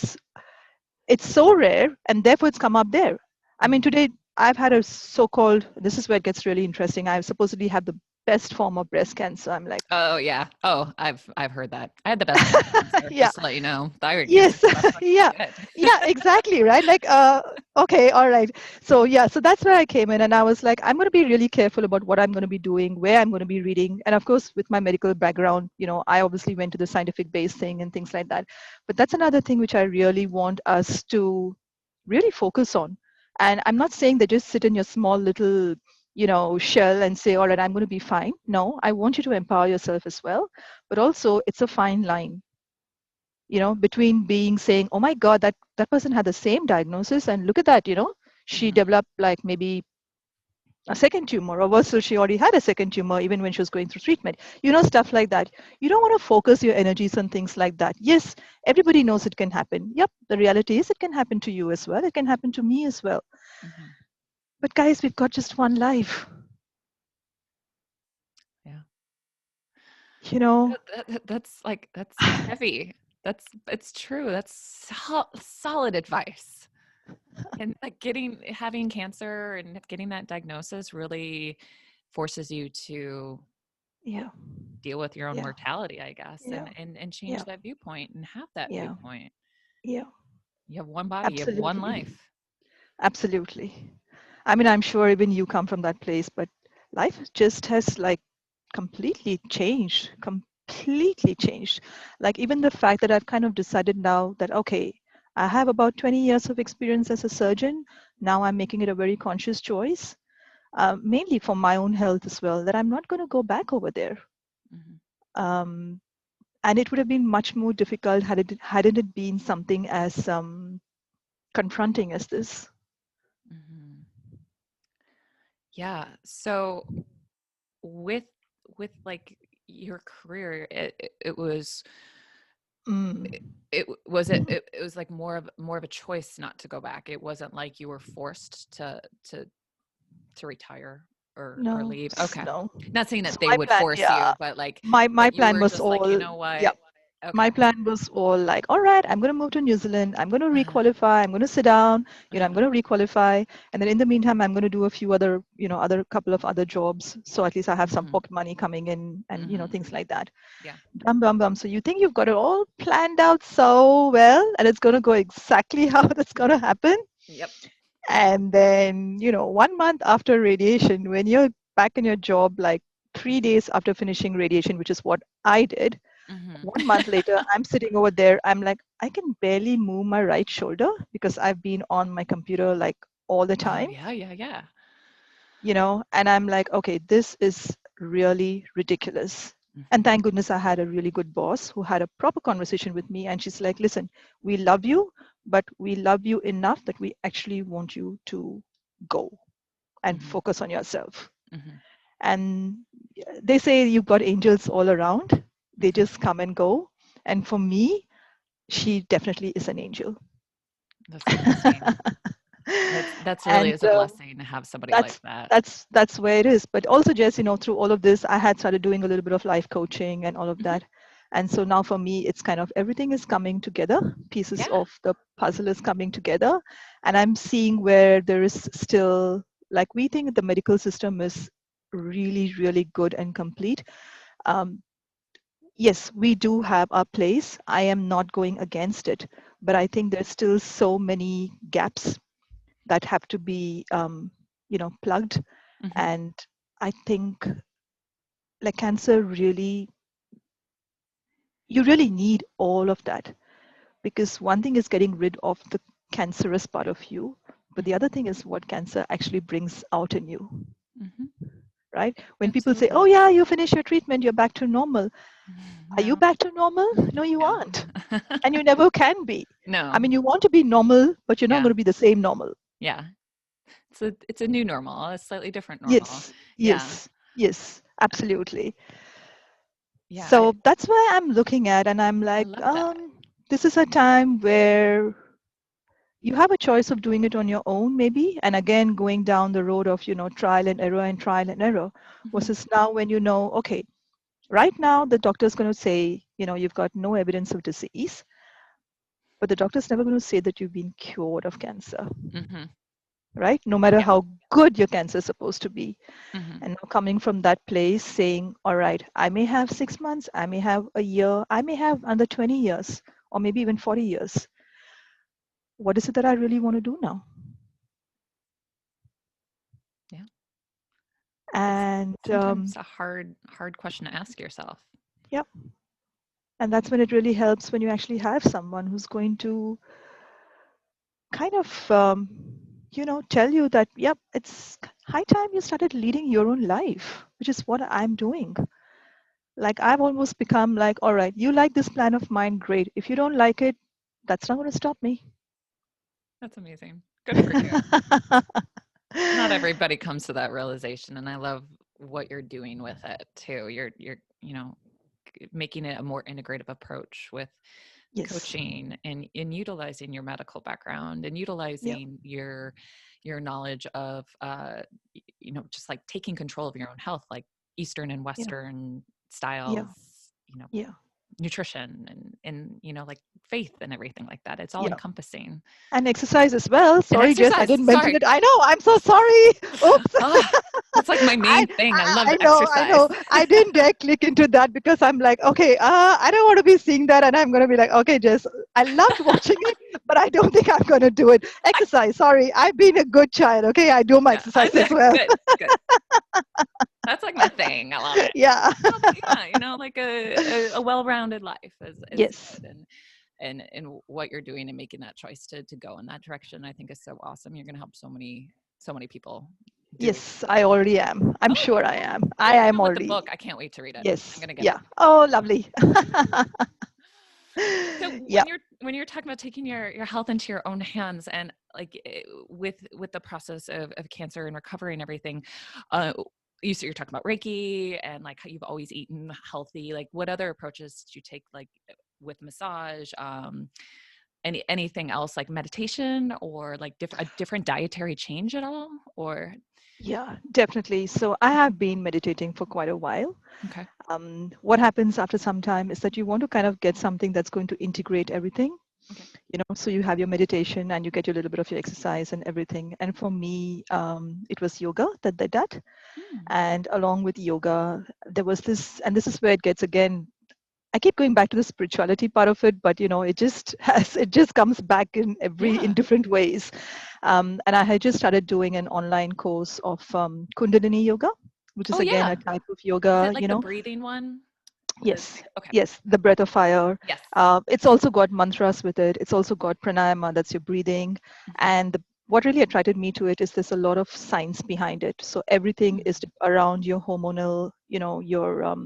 it's so rare and therefore it's come up there. I mean, Hmm. today I've had a so-called, this is where it gets really interesting. I supposedly have the best form of breast cancer. I'm like, Oh yeah. Oh, I've heard that. I had the best kind of cancer, yeah, just to let you know. Thyroid cancer is yes, the best one. yeah, Good. yeah, exactly, right? Like, okay, all right. So yeah, so that's where I came in, and I was like, I'm going to be really careful about what I'm going to be doing, where I'm going to be reading, and of course, with my medical background, I obviously went to the scientific based thing and things like that. But that's another thing which I really want us to really focus on. And I'm not saying that just sit in your small little shell and say, all right, I'm going to be fine. No, I want you to empower yourself as well. But also, it's a fine line, between being saying, oh my God, that person had the same diagnosis, and look at that, she Hmm. developed like maybe a second tumor, or worse, so she already had a second tumor even when she was going through treatment, stuff like that. You don't want to focus your energies on things like that. Yes, everybody knows it can happen. Yep, the reality is it can happen to you as well. It can happen to me as well. Hmm. But guys, we've got just one life, Yeah. you know. That's heavy. It's true. That's solid advice. And like having cancer and getting that diagnosis really forces you to Yeah, deal with your own yeah, mortality, I guess, yeah, and change yeah, that viewpoint and have that yeah, viewpoint. yeah, You have one body, you have one absolutely. life. Absolutely. I mean, I'm sure even you come from that place, but life just has like completely changed. Like, even the fact that I've kind of decided now that, okay, I have about 20 years of experience as a surgeon. Now I'm making it a very conscious choice, mainly for my own health as well, that I'm not going to go back over there. Hmm. Um, and it would have been much more difficult hadn't it been something as confronting as this. Hmm. Yeah. So with like your career, it was Mm. it was like more of a choice not to go back. It wasn't like you were forced to retire or No, leave. Okay. no. Not saying So that they my would plan, force yeah, you, my but you plan were was just like, you all, know yeah, what? my Okay. plan was all like, all right, I'm going to move to New Zealand. I'm going to Uh, requalify. I'm going to sit down. I'm uh, going to requalify, and then in the meantime, I'm going to do a few other, other couple of other jobs. So at least I have some mhm, pocket money coming in, and mhm. things like that. Yeah. Bum bum bum. So you think you've got it all planned out so well, and it's going to go exactly how that's going to happen? Yep. And then, 1 month after radiation, when you're back in your job, like 3 days after finishing radiation, which is what I did, Mhm. 1 month later, I'm sitting over there. I'm like, I can barely move my right shoulder because I've been on my computer like all the Oh time, yeah, yeah, yeah. and I'm like, okay, this is really ridiculous. And Mhm, thank goodness I had a really good boss who had a proper conversation with me. And she's like, listen, we love you, but we love you enough that we actually want you to go and mhm, focus on yourself. mhm, And they say you've got angels all around, they mhm. just come and go. And for me, she definitely is an angel. That's a blessing. That's really And is a blessing to have somebody like that's that. that's where it is. But also, just through all of this, I had started doing a little bit of life coaching and all of Mhm. that. And so now for me, it's kind of everything is coming together. Pieces Yeah. of the puzzle is coming together, and I'm seeing where there is still, like, we think the medical system is really, really good and complete. Um, yes, we do have our place. I am not going against it, but I think there's still so many gaps that have to be, plugged. Hmm. And I think like cancer really, you really need all of that, because one thing is getting rid of the cancerous part of you, but the Hmm. other thing is what cancer actually brings out in you, Hmm. right? When people say, oh Absolutely. yeah, you finish your treatment, you're back to normal. Are you No. back to normal? No, you No. aren't. And you never can be. I No. mean, you want to be normal, but you're not Yeah. going to be the same normal. Yeah. It's a new normal, a slightly different normal. Yes, Yeah. yes, yes, absolutely. Yeah. I So that's why I'm looking at, and I'm I like, love that. this is a time where you have a choice of doing it on your own, maybe, and again, going down the road of, trial and error, Hmm. versus now when you know, okay, right now the doctor's going to say, you've got no evidence of disease, but the doctor's never going to say that you've been cured of cancer, Hmm. right? No matter Yeah. how good your cancer is supposed to be. Hmm. And now coming from that place saying, all right, I may have 6 months, I may have a year, I may have under 20 years, or maybe even 40 years. What is it that I really want to do now? Yeah. It's And sometimes a hard question to ask yourself. yeah, and that's when it really helps when you actually have someone who's going to kind of, tell you that, yep, it's high time you started leading your own life, which is what I'm doing. Like I've almost become like, all right, you like this plan of mine, great. If you don't like it, that's not going to stop me. That's amazing. Good for you. Not everybody comes to that realization, and I love what you're doing with it too. You're making it a more integrative approach with Yes. coaching and in utilizing your medical background and Yeah. utilizing your knowledge of just like taking control of your own health, like Eastern and Yeah. Western Yeah. styles, Yeah. nutrition and like faith and everything like that. It's all Yeah. encompassing. And exercise as well. And Sorry, Jess, I exercise, didn't mention sorry. it. I know. I'm so sorry. Oops. Ah, that's like my I, main thing. I love I know. I exercise. know. I didn't dare click into that because I'm like, okay, I don't want to be seeing that, and I'm going to be like, okay, Jess, I loved watching it, but I don't think I'm going to do it. I, Exercise. Sorry, I've been a good child. Okay, I do my yeah, I exercise know. as well. Good, good. That's like my thing. I love it. Yeah. No, but yeah, like a well-rounded life is Yes. good, and what you're doing and making that choice to go in that direction, I think is so awesome. You're going to help so many people doing Yes, that. I already am. I'm Oh, sure I am. I well, am with the book, already. I can't wait to read it. I'm Yes. going to get it. Yeah. Oh, lovely. So Yeah. when you're talking about taking your health into your own hands and like with the process of cancer and recovery and everything, uh, you're talking about Reiki and like how you've always eaten healthy. Like what other approaches do you take like with massage? Anything else like meditation or like a different dietary change at all? Or Yeah, definitely. So I have been meditating for quite a while. okay, What happens after some time is that you want to kind of get something that's going to integrate everything, okay, so you have your meditation and you get your little bit of your exercise and everything. And for me, it was yoga that did that. mm, And along with yoga, there was this, and this is where it gets again, I keep going back to the spirituality part of it, but it just it just comes back in yeah. different ways. And I had just started doing an online course of Kundalini yoga, which is Oh again a yeah. type of Is yoga. it like the breathing one? Yes, Okay. yes, the breath of fire. Yes. It's also got mantras with it. It's also got pranayama, that's your breathing. Mhm. And what really attracted me to it is there's a lot of science behind it. So everything Mm. is around your hormonal, your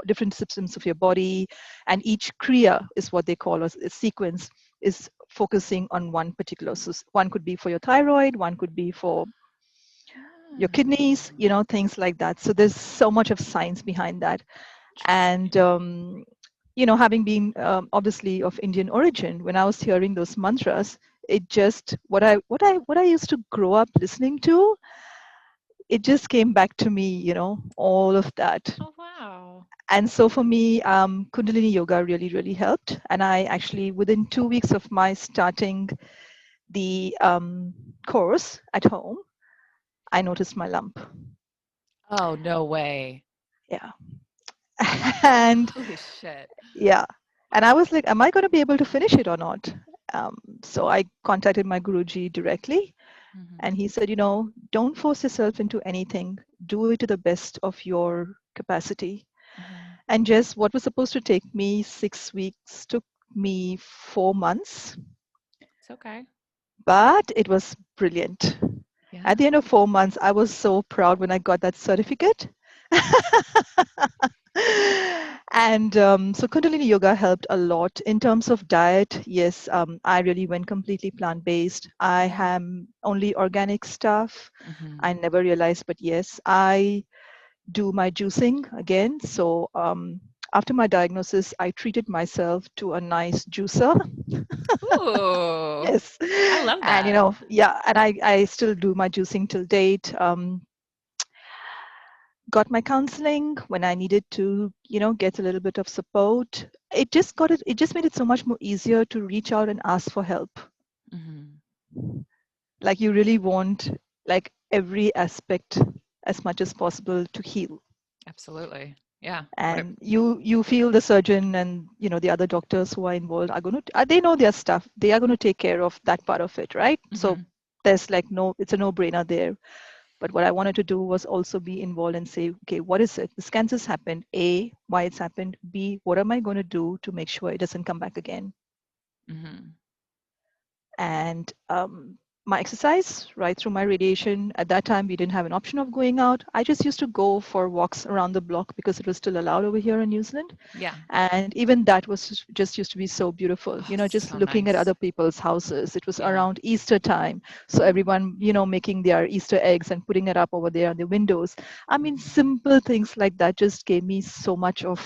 different systems of your body, and each kriya is what they call a sequence is focusing on one particular. So one could be for your thyroid, one could be for your kidneys, Ah, things like that. So there's so much of science behind that. And interesting. having been obviously of Indian origin, when I was hearing those mantras, it just what I used to grow up listening to, it just came back to me, all of that. Oh, wow. And so for me, Kundalini yoga really, really helped. And I actually, within 2 weeks of my starting the course at home, I noticed my lump. Oh, no way. Yeah. And Holy shit. yeah, and I was like, am I going to be able to finish it or not? So I contacted my Guruji directly, Mm-hmm. and he said, don't force yourself into anything. Do it to the best of your capacity. Mm-hmm. And just what was supposed to take me 6 weeks took me 4 months, It's okay. but it was brilliant. At Yeah. the end of 4 months, I was so proud when I got that certificate. And so Kundalini Yoga helped a lot in terms of diet. Yes, I really went completely plant based. I Yeah. am only organic stuff. Mm-hmm. I never realized, but yes, I do my juicing again. So after my diagnosis, I treated myself to a nice juicer. Ooh, Yes, I love and that. yeah, and I still do my juicing till date. Got my counseling when I needed to, get a little bit of support. It just made it so much more easier to reach out and ask for help. Mm-hmm. Like you really want like every aspect as much as possible to heal. Absolutely. Yeah. What it, And you feel the surgeon and the other doctors who are involved are going to they know their stuff. They are going to take care of that part of it, right? So mm-hmm. there's like no it's a no brainer there. But what I wanted to do was also be involved and say, okay, what is it? This cancer's happened. A, why it's happened. B, what am I going to do to make sure it doesn't come back again? Mm-hmm. And my exercise right through my radiation, at that time we didn't have an option of going out. I just used to go for walks around the block because it was still allowed over here in New Zealand. Yeah. And even that was just used to be so beautiful, Oh, just so looking at nice. other people's houses. It was Yeah. around Easter time, so everyone making their Easter eggs and putting it up over there on the windows. I mean, Mm-hmm. simple things like that just gave me so much of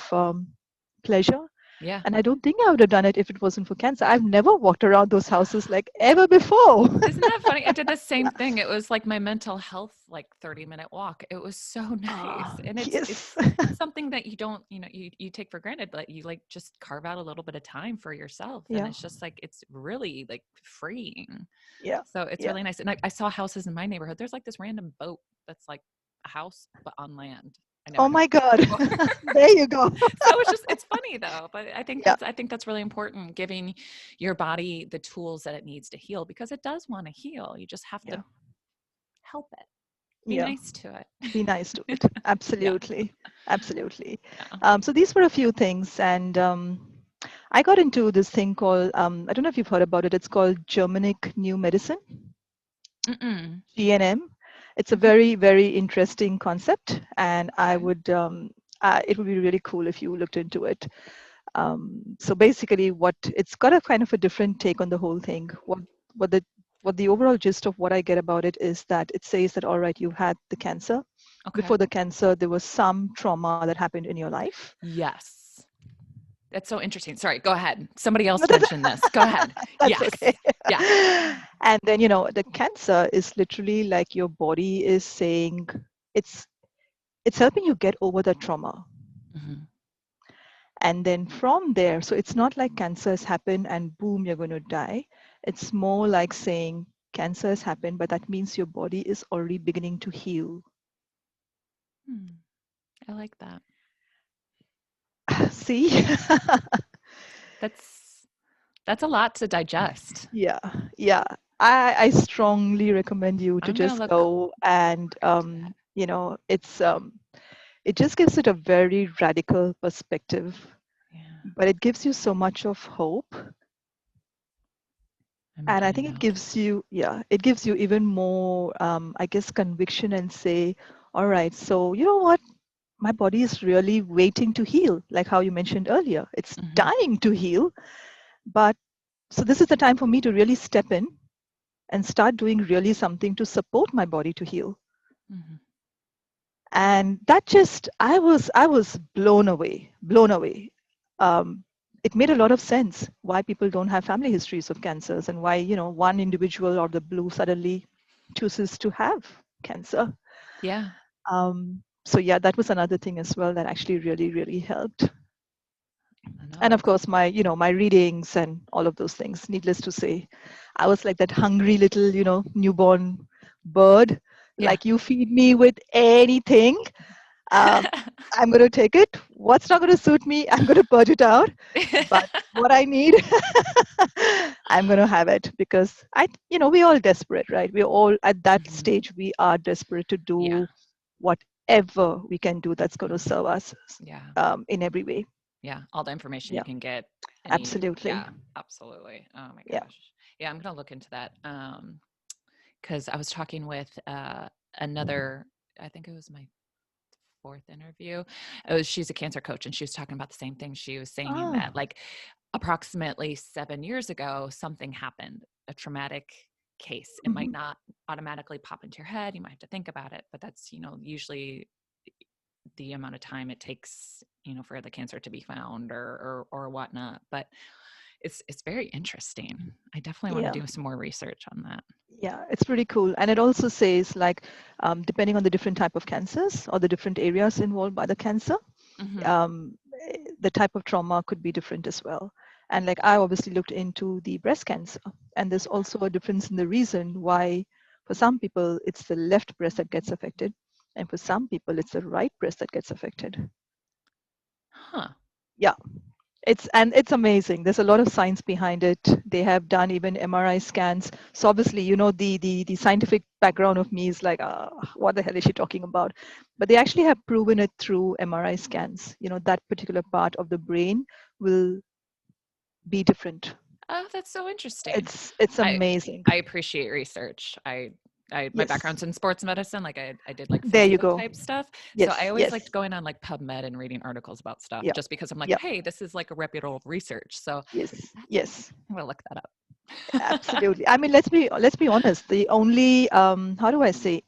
pleasure. Yeah. And I don't think I would have done it if it wasn't for cancer. I've never walked around those houses like ever before. Isn't that funny? I did the same thing. It was like my mental health, like 30-minute walk. It was so nice. Ah, And yes. it's something that you don't, you take for granted, but you like just carve out a little bit of time for yourself. And Yeah, it's just like it's really like freeing. yeah, So it's yeah. really nice. And I saw houses in my neighborhood. There's like this random boat that's like a house, but on land. I Oh never my noticed God. before. There you go. So it's funny though, but Yeah, I think that's really important, giving your body the tools that it needs to heal, because it does want to heal. You just have yeah, to help it. Be yeah. nice to Be nice to it. it. Yeah. Absolutely. Absolutely. Yeah. So these were a few things. And I got into this thing called, I don't know if you've heard about it. It's called Germanic New Medicine, Mm-mm. GNM. It's a Mhm. very, very interesting concept. And Okay. it would be really cool if you looked into it. So basically, what it's got a kind of a different take on the whole thing. What the what the overall gist of what I get about it is that it says that all right, you've had the cancer. Okay. Before the cancer, there was some trauma that happened in your life. Yes. That's so interesting. Sorry, go ahead. Somebody No, else mentioned this. Go ahead. that's okay. Yes. Yeah. And then the cancer is literally like your body is saying it's it's helping you get over the trauma. Hmm. And then from there, so it's not like cancer has happened and boom, you're going to die. It's more like saying cancer has happened, but that means your body is already beginning to heal. Hmm. I like that. See? That's that's a lot to digest. Yeah, yeah. I strongly recommend you to I'm gonna just look go and into that. it just gives it a very radical perspective, Yeah. but it gives you so much of hope. I'm And I making a think it note. gives you, yeah, it gives you even more, I guess, conviction and say, all right, so you know what? My body is really waiting to heal, like how you mentioned earlier. It's Hmm. dying to heal. But so this is the time for me to really step in and start doing really something to support my body to heal. Hmm. And that just, I was blown away. Um, it made a lot of sense why people don't have family histories of cancers and why one individual or the blue suddenly chooses to have cancer. Yeah. So yeah, that was another thing as well that actually really really helped. The And of notes. course my readings and all of those things. Needless to say, I was like that hungry little newborn bird. Yeah. Like you feed me with anything, Um, I'm going to take it. What's not going to suit me, I'm going to purge it out. But what I need, I'm going to have it because we're all desperate, right? We're all at that Mhm. stage. We are desperate to Yeah. do whatever we can do that's going to serve us Yeah. in every way. Yeah. All the information you Yeah, can get. Any, absolutely. yeah, absolutely. Oh my Yeah. gosh. Yeah, I'm gonna look into that. Because I was talking with another, I think it was my fourth interview. She's a cancer coach, and she was talking about the same thing. She was saying that Oh. like approximately 7 years ago, something happened, a traumatic case. It might Mhm. not automatically pop into your head. You might have to think about it, but that's, usually the amount of time it takes, for the cancer to be found or whatnot. But it's very interesting. I definitely want to Yeah. do some more research on that. Yeah, it's pretty cool. And it also says like, depending on the different type of cancers or the different areas involved by the cancer, Hmm. the type of trauma could be different as well. And like I obviously looked into the breast cancer, and there's also a difference in the reason why for some people it's the left breast that gets affected, and for some people it's the right breast that gets affected. Huh. Yeah, it's amazing. There's a lot of science behind it. They have done even MRI scans. So obviously, the scientific background of me is like, what the hell is she talking about? But they actually have proven it through MRI scans. That particular part of the brain will be different. Oh, that's so interesting. It's I amazing. I appreciate research. My Yes. background's in sports medicine. Like I did like There you physio go. type stuff. So I Yes. always Yes. liked going on like PubMed and reading articles about stuff Yeah. just because I'm like, Yeah. hey, this is like a reputable research. So Yes. that's Yes. I'm gonna look that up. Absolutely. I mean, let's be honest. The only how do I say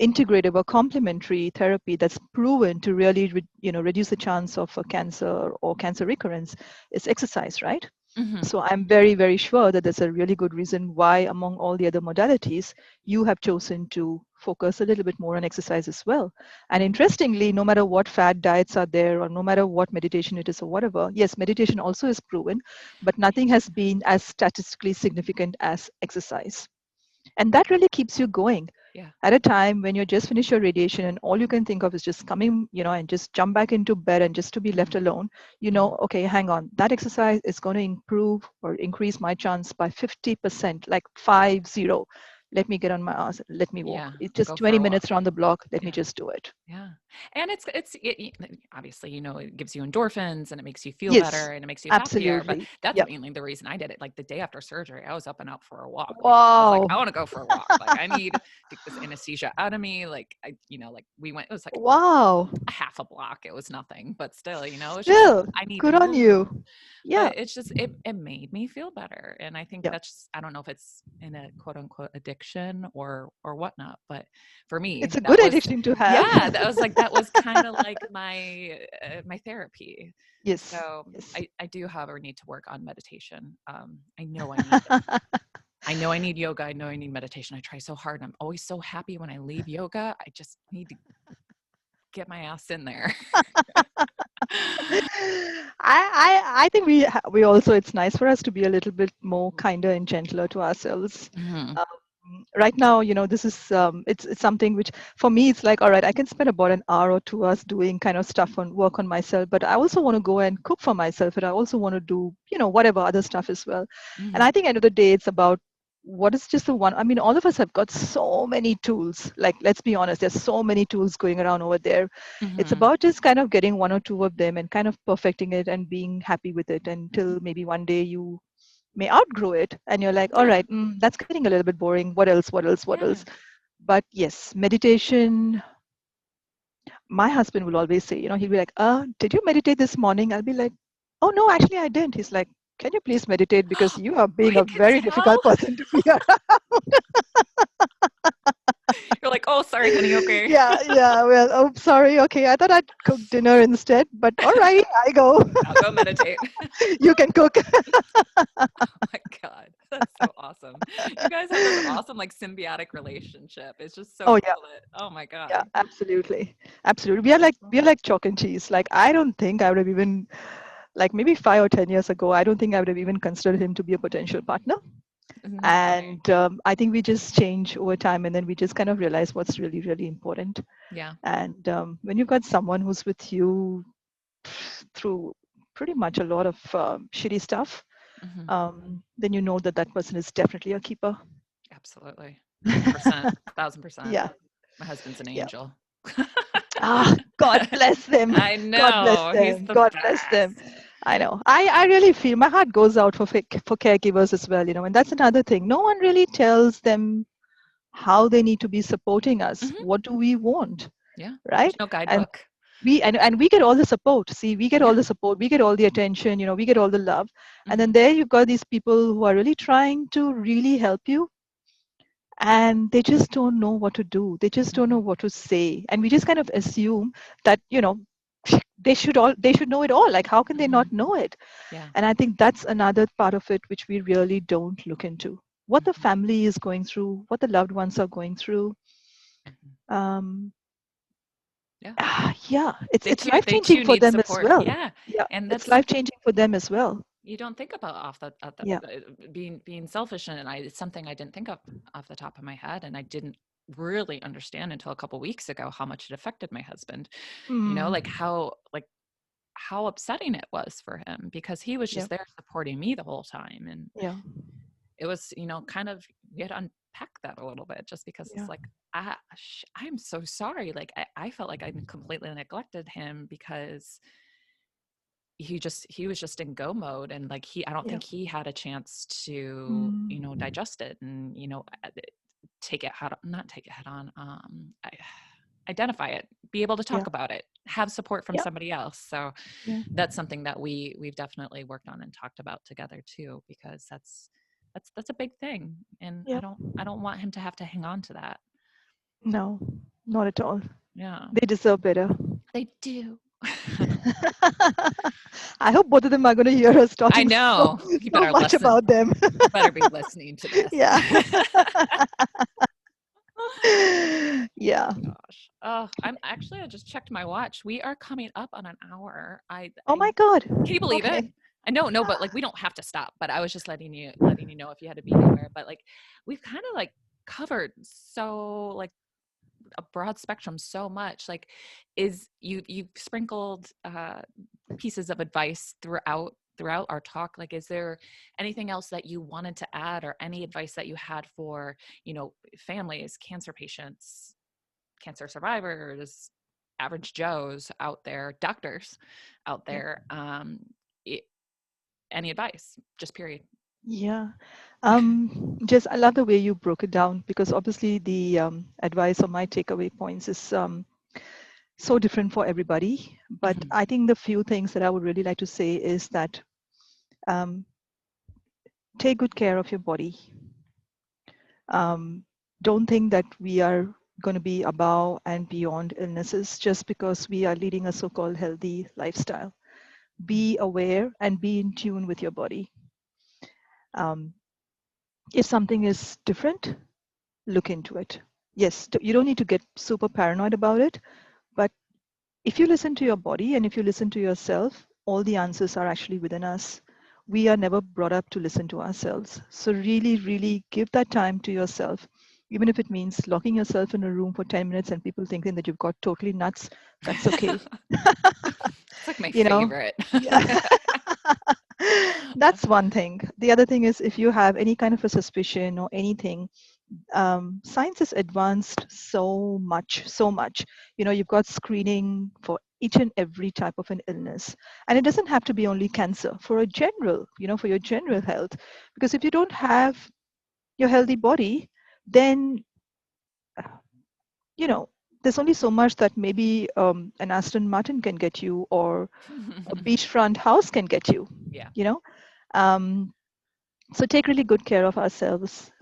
integrative or complementary therapy that's proven to really reduce the chance of a cancer or cancer recurrence is exercise, right? Hmm. So I'm very, very sure that there's a really good reason why among all the other modalities you have chosen to focus a little bit more on exercise as well. And interestingly, no matter what fad diets are there or no matter what meditation it is or whatever, yes, meditation also is proven, but nothing has been as statistically significant as exercise. And that really keeps you going Yeah. at a time when you just finished your radiation and all you can think of is just coming, and just jump back into bed and just to be left Hmm. alone, Hmm. okay, hang on, that exercise is going to improve or increase my chance by 50%, like 50. Let me get on my ass, let me walk. Yeah. It's just Go for 20 a walk. minutes around the block, let me Yeah. just do it. Yeah. And obviously, it gives you endorphins and it makes you feel Yes, better and it makes you happier. But absolutely. that's Yep. mainly the reason I did it. Like the day after surgery, I was up and out for a walk because I was like, Wow. I want to go for a walk. Like I need to get this anesthesia out of me. Like like we went, it was like Wow. a half a block. It was nothing, but still, it's just like Still, I need to good on move. you. Yeah. But it's just it made me feel better. And I think Yeah. that's I don't know if it's in a quote unquote addiction or whatnot, but for me, It's a that good was addiction to have. yeah, that was kind of like my therapy. Yes. So Yes. I do, however, need to work on meditation. I know I need yoga. I know I need meditation. I try so hard. I'm always so happy when I leave yoga. I just need to get my ass in there. I think we also, it's nice for us to be a little bit more kinder and gentler to ourselves. Hmm. Right now, this is it's something which for me it's like, all right, I can spend about an hour or 2 hours doing kind of stuff on work on myself, but I also want to go and cook for myself, and I also want to do whatever other stuff as well. And Hmm. I think end of the day, it's about what is just the one. I mean, all of us have got so many tools. Like, let's be honest, there's so many tools going around over there. It's Hmm. about just kind of getting one or two of them and kind of perfecting it and being happy with it until maybe one day you may outgrow it and you're like, all Yeah. right, that's getting a little bit boring. What else? What else? What else? Yeah. But yes, meditation. My husband will always say, he'll be like, did you meditate this morning? I'll be like, oh, no, actually, I didn't. He's like, can you please meditate because you are being I a can very tell. difficult person to be around. You're like, oh, sorry, honey. Okay. Yeah, yeah. Well, oh, sorry. Okay, I thought I'd cook dinner instead, but all right, I go. I'll go meditate. You can cook. Oh my God. That's so awesome. You guys have this awesome, like, symbiotic relationship. It's just so Oh yeah, cool that, oh my yeah, God. absolutely, absolutely. We are like chalk and cheese. Like I don't think I would have even, like maybe 5 or 10 years ago, I don't think I would have even considered him to be a potential partner. Isn't that funny? And I think we just change over time, and then we just kind of realize what's really, really important. Yeah. And when you've got someone who's with you through pretty much a lot of shitty stuff, Hmm. then you know that that person is definitely a keeper. Absolutely. 100%. 1000%. Yeah, My husband's an yeah. angel. God bless them. I God bless know. He's them. the God bless them. best. I know. I really feel my heart goes out for caregivers as well, and that's another thing. No one really tells them how they need to be supporting us. Hmm. What do we want, Yeah. There's right? no And guidebook. and we get all the support. See, we get all Yeah. the support, we get all the attention, we get all the love. And then Hmm. there you've got these people who are really trying to really help you, and they just don't know what to do. They just don't know Hmm. what to say. And we just kind of assume that, they should know it all. Like, how can they not Hmm. know it? Yeah. And I think that's another part of it which we really don't look into. What the Hmm. family is going through, what the loved ones are going through. Hmm. Um, Yeah. yeah, it's life They changing too for need them as support. well. Yeah. Yeah, And it's that's life changing for them as well. you don't think about off the, Yeah. being selfish, and it's something I didn't think of off the top of my head, and I didn't really understand until a couple weeks ago how much it affected my husband. Like Mm, how upsetting it was for him, because he was yeah. just there supporting me the whole time. And Yeah. it was, kind of, you had to unpack that a little bit, just because Yeah. it's like, I'm so sorry. Like, I felt like I completely neglected him, because he was just in go mode, and like, I don't Yeah. think he had a chance to, Mm, digest it, and take it head not take it head on, identify it, be able to yeah. talk about it, have support from Yeah. somebody else. So Yeah. that's something that we've definitely worked on and talked about together too, because that's a big thing, and Yeah. I don't want him to have to hang on to that. No, not at all. Yeah, They deserve better. they do. I hope both of them are going to hear us I talking know. You so better much listen. about them. You better be listening to this. Yeah. Yeah. Gosh. Oh, I just checked my watch. We are coming up on an hour. Oh my God. Can you believe it? Okay. I know, no, but like, we don't have to stop. But I was just letting you know if you had to be anywhere. But like, we've kind of like covered so, like, a broad spectrum, so much. Like, you've sprinkled pieces of advice throughout our talk. Like, is there anything else that you wanted to add, or any advice that you had for, families, cancer patients, cancer survivors, average Joes out there, doctors out Yeah. there? I- any advice? Just period. Yeah. Just I love the way you broke it down, because obviously the advice or my takeaway points is so different for everybody. But Mhm. I think the few things that I would really like to say is that um, take good care of your body. Um, don't think that we are going to be above and beyond illnesses just because we are leading a so called healthy lifestyle. Be aware and be in tune with your body. Um, if something is different, look into it. Yes, you don't need to get super paranoid about it, but if you listen to your body and if you listen to yourself, all the answers are actually within us. We are never brought up to listen to ourselves. So, really, really give that time to yourself. Even if it means locking yourself in a room for 10 minutes and people thinking that you've got totally nuts, that's okay. It's like my you know? favorite. Yeah. That's one thing. The other thing is if you have any kind of a suspicion or anything, science has advanced so much, so much. You've got screening for each and every type of an illness, and it doesn't have to be only cancer. For your general health, because if you don't have your healthy body, then you know there's only so much that maybe an Aston Martin can get you, or a beachfront house can get you. Yeah. You know, um, so take really good care of ourselves.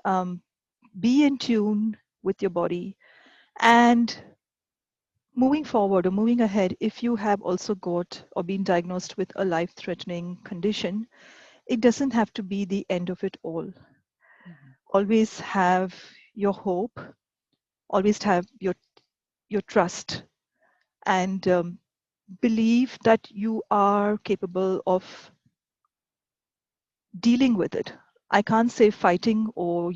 Be in tune with your body. And moving forward or moving ahead, if you have also got or been diagnosed with a life threatening condition, it doesn't have to be the end of it all. Mhm. Always have your hope, always have your trust, and believe that you are capable of dealing with it. I can't say fighting or,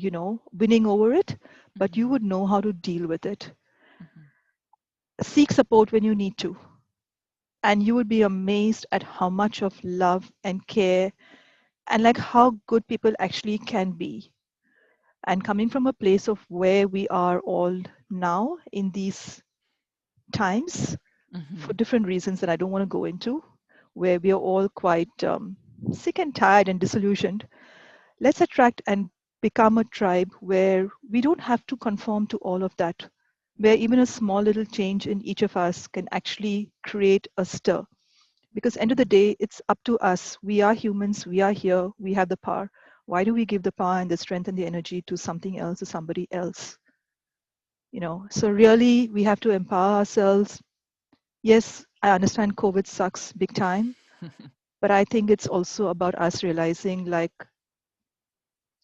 winning over it, but you Mhm. would know how to deal with it. Mhm. Seek support when you need to. And you would be amazed at how much of love and care and like how good people actually can be. And coming from a place of where we are all now in these times for Mhm. different reasons that I don't want to go into, where we are all quite sick and tired and disillusioned, let's attract and become a tribe where we don't have to conform to all of that, where even a small little change in each of us can actually create a stir. Because end of the Mhm. day, it's up to us. We are humans, we are here, we have the power. Why do we give the power and the strength and the energy to something else, to somebody else? So really we have to empower ourselves. Yes, I understand COVID sucks big time, but I think it's also about us realizing like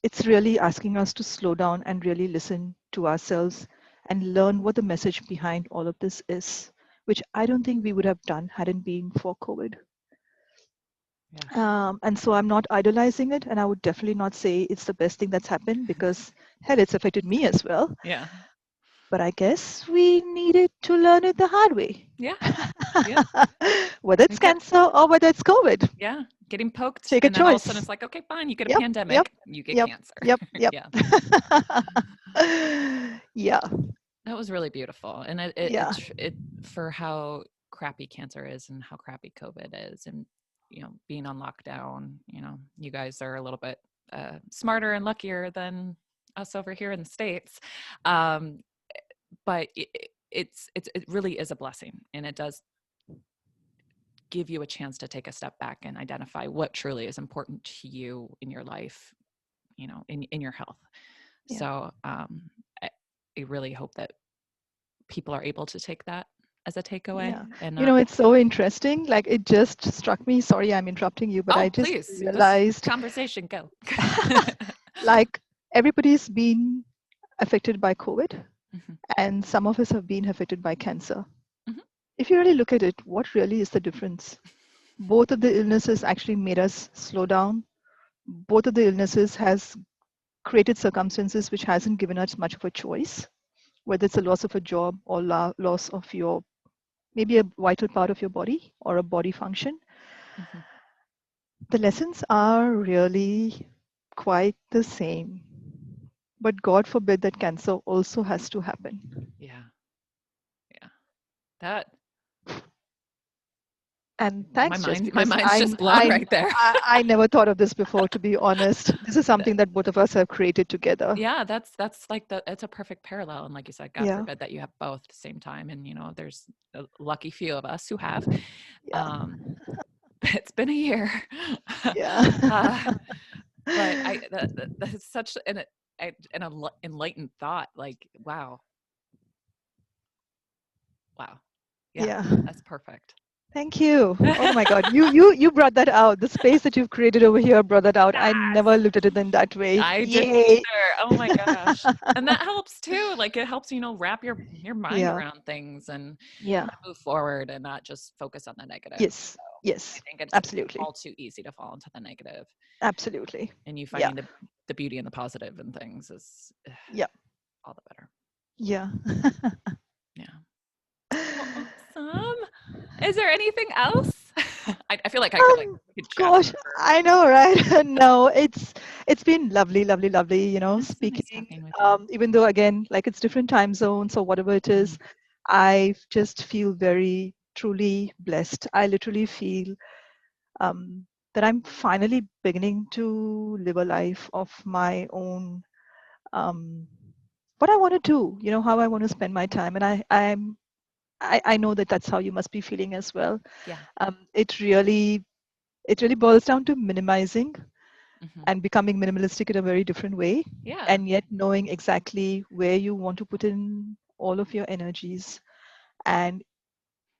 it's really asking us to slow down and really listen to ourselves and learn what the message behind all of this is, which I don't think we would have done hadn't been for COVID. Yeah. And so I'm not idolizing it, and I would definitely not say it's the best thing that's happened because hell, it's affected me as well. Yeah. But I guess we needed to learn it the hard way. Yeah. Yep. Whether it's You get cancer or whether it's COVID, yeah, getting poked, take a and then all of a sudden choice. it's like, okay, fine, you get a Yep, yep, pandemic, you get yep, cancer. yep, yep. Yeah. Yeah, That was really beautiful, and yeah, it for how crappy cancer is and how crappy COVID is, and being on lockdown. You guys are a little bit smarter and luckier than us over here in the states, um, but it really is a blessing, and it does give you a chance to take a step back and identify what truly is important to you in your life, in your health. yeah, So I, I really hope that people are able to take that as a takeaway yeah. and not It's so interesting. Like it just struck me. Sorry, I'm interrupting you, but I oh just please this realized conversation go. like everybody's been affected by COVID, Mhm, and some of us have been affected by cancer. mhm, If you really look at it, what really is the difference? Both of the illnesses actually made us slow down. Both of the illnesses has created circumstances which hasn't given us much of a choice, whether it's a loss of a job or loss of your maybe a vital part of your body or a body function. mhm. The lessons are really quite the same. But God forbid that cancer also has to happen. Yeah, yeah, that And my thanks, Jess, mind my because mind's I'm just blown I right there. I never thought of this before. To be honest, this is something that both of us have created together. Yeah, that's like it's a perfect parallel, and like you said, God Yeah, forbid that you have both at the same time, and there's a lucky few of us who have. yeah, um it's been a year. yeah, uh but that's such an enlightened thought, like wow, yeah, yeah. that's perfect. Thank you. Oh my God, you brought that out. The space that you've created over here brought that out. I Yes, never looked at it in that way. I didn't Yay. either. Oh my gosh. And that helps too. Like it helps, wrap your mind Yeah, around things and yeah. move forward and not just focus on the negative. Yes, So I yes. think it's Absolutely, all too easy to fall into the negative, absolutely. and you Yeah, finding the beauty and the positive in things is yeah, all the better. yeah. Yeah. Well, awesome. Is there anything else? I feel like I could chat Gosh, forever. I know, right? No, it's been lovely, lovely, lovely, It's so nice speaking. talking with you. Even though again, like it's different time zones or whatever it is, Mhm. I just feel very truly blessed. I literally feel that I'm finally beginning to live a life of my own. Um, what I want to do, how I want to spend my time, and I know that that's how you must be feeling as well. Yeah. It really boils down to minimizing Hmm. and becoming minimalistic in a very different way, Yeah. and yet knowing exactly where you want to put in all of your energies. And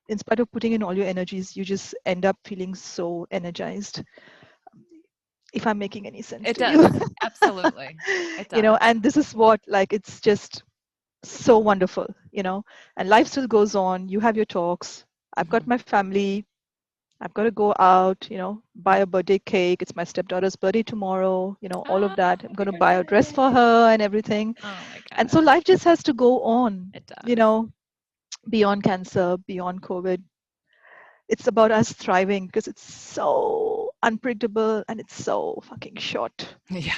in spite of putting in all your energies, you just end up feeling so energized, if I'm making any sense It to you. does. Absolutely. It does. And this is what, like, it's just so wonderful. And life still goes on. You have your talks. I've got Hmm. my family. I've got to go out, buy a birthday cake. It's my stepdaughter's birthday tomorrow, all of Oh that. I'm going my to buy a dress for goodness. her and everything. Oh my And so gosh. life just has to go on, It you does. know, beyond cancer, beyond COVID. It's about us thriving because it's so unpredictable and it's so fucking short. Yeah.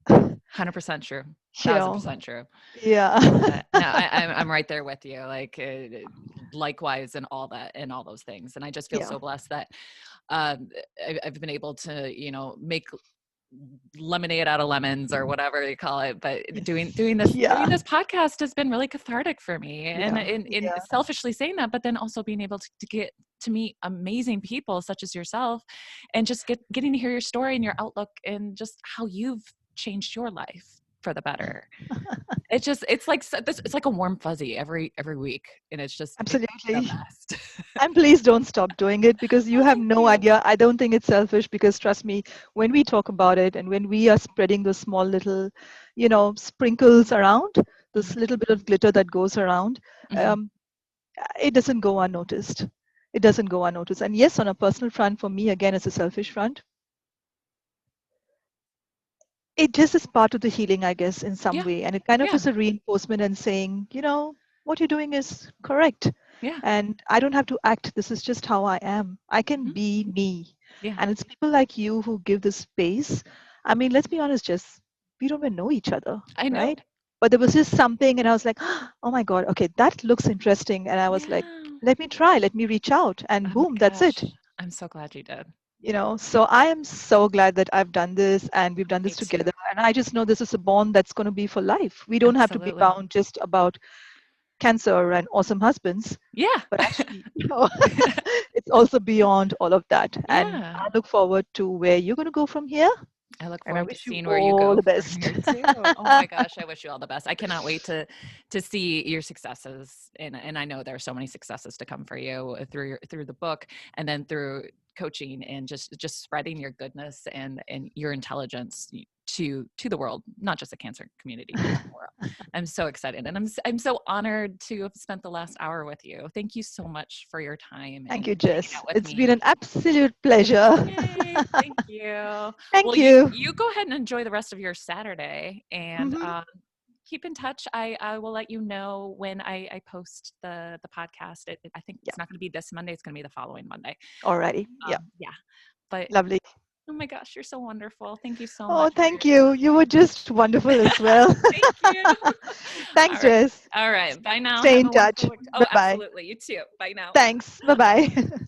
100% true. You Thousand know, percent true. yeah. No, I'm right there with you. Like likewise, and all that, and all those things. And I just feel Yeah. so blessed that I've been able to, make lemonade out of lemons or whatever you call it. But Yes. doing Yeah. this podcast has been really cathartic for me, and Yeah. in Yeah. selfishly saying that, but then also being able to get to meet amazing people such as yourself, and just getting to hear your story and your outlook and just how you've changed your life for the better. It's like it's like a warm fuzzy every week, and it's the Absolutely. best. And please don't stop doing it because you Oh, have thank no you. idea. I don't think it's selfish because trust me, when we talk about it and when we are spreading those small little, sprinkles around, this Mhm, little bit of glitter that goes around, mhm. um, it doesn't go unnoticed. It doesn't go unnoticed. And yes, on a personal front, for me, again, it's a selfish front. It just is part of the healing, I guess, in some Yeah, way. And it kind of yeah, is a reinforcement and saying, what you're doing is correct. yeah, And I don't have to act. This is just how I am. I can mhm, be me. yeah. And it's people like you who give the space. I mean, let's be honest, Jess, we don't even know each other, I know. right? But there was just something, and I was like, oh my God, okay, that looks interesting. And I was like, Yeah. let me try, let me reach out. Oh And my boom, that's it. gosh. I'm so glad you did. So I am so glad that I've done this and we've done Me this too. together. And I just know this is a bond that's going to be for life. We don't have to be Absolutely. bound just about cancer and awesome husbands, Yeah. but actually, it's also beyond all of that. And Yeah. I look forward to where you're going to go from here. I look And I forward to wish you seeing where you all go the from best. here too. Oh my gosh, I wish you all the best. I cannot wait to see your successes, and I know there are so many successes to come for you through the book, and then through coaching, and just spreading your goodness and your intelligence to the world, not just the cancer community, but to the world. I'm so excited, and I'm so honored to have spent the last hour with you. Thank you so much for your time Thank and you, hanging Jess. out with It's me. been an absolute pleasure. Yay, thank you. Well, Thank you you. you go ahead and enjoy the rest of your Saturday, and Hmm. keep in touch. I will let you know when I post the podcast. I think Yeah. it's not going to be this Monday. It's going to be the following Monday. Alrighty. Yeah. Yeah, but Lovely. oh my gosh, you're so wonderful. Thank you so Oh, much for thank your you. time. You were just wonderful as well. Thank you. Thanks, All right, Jess. all right. Bye now. Stay Have in a wonderful touch. week. Bye Oh, bye. absolutely. You too. Bye now. Thanks. Bye bye.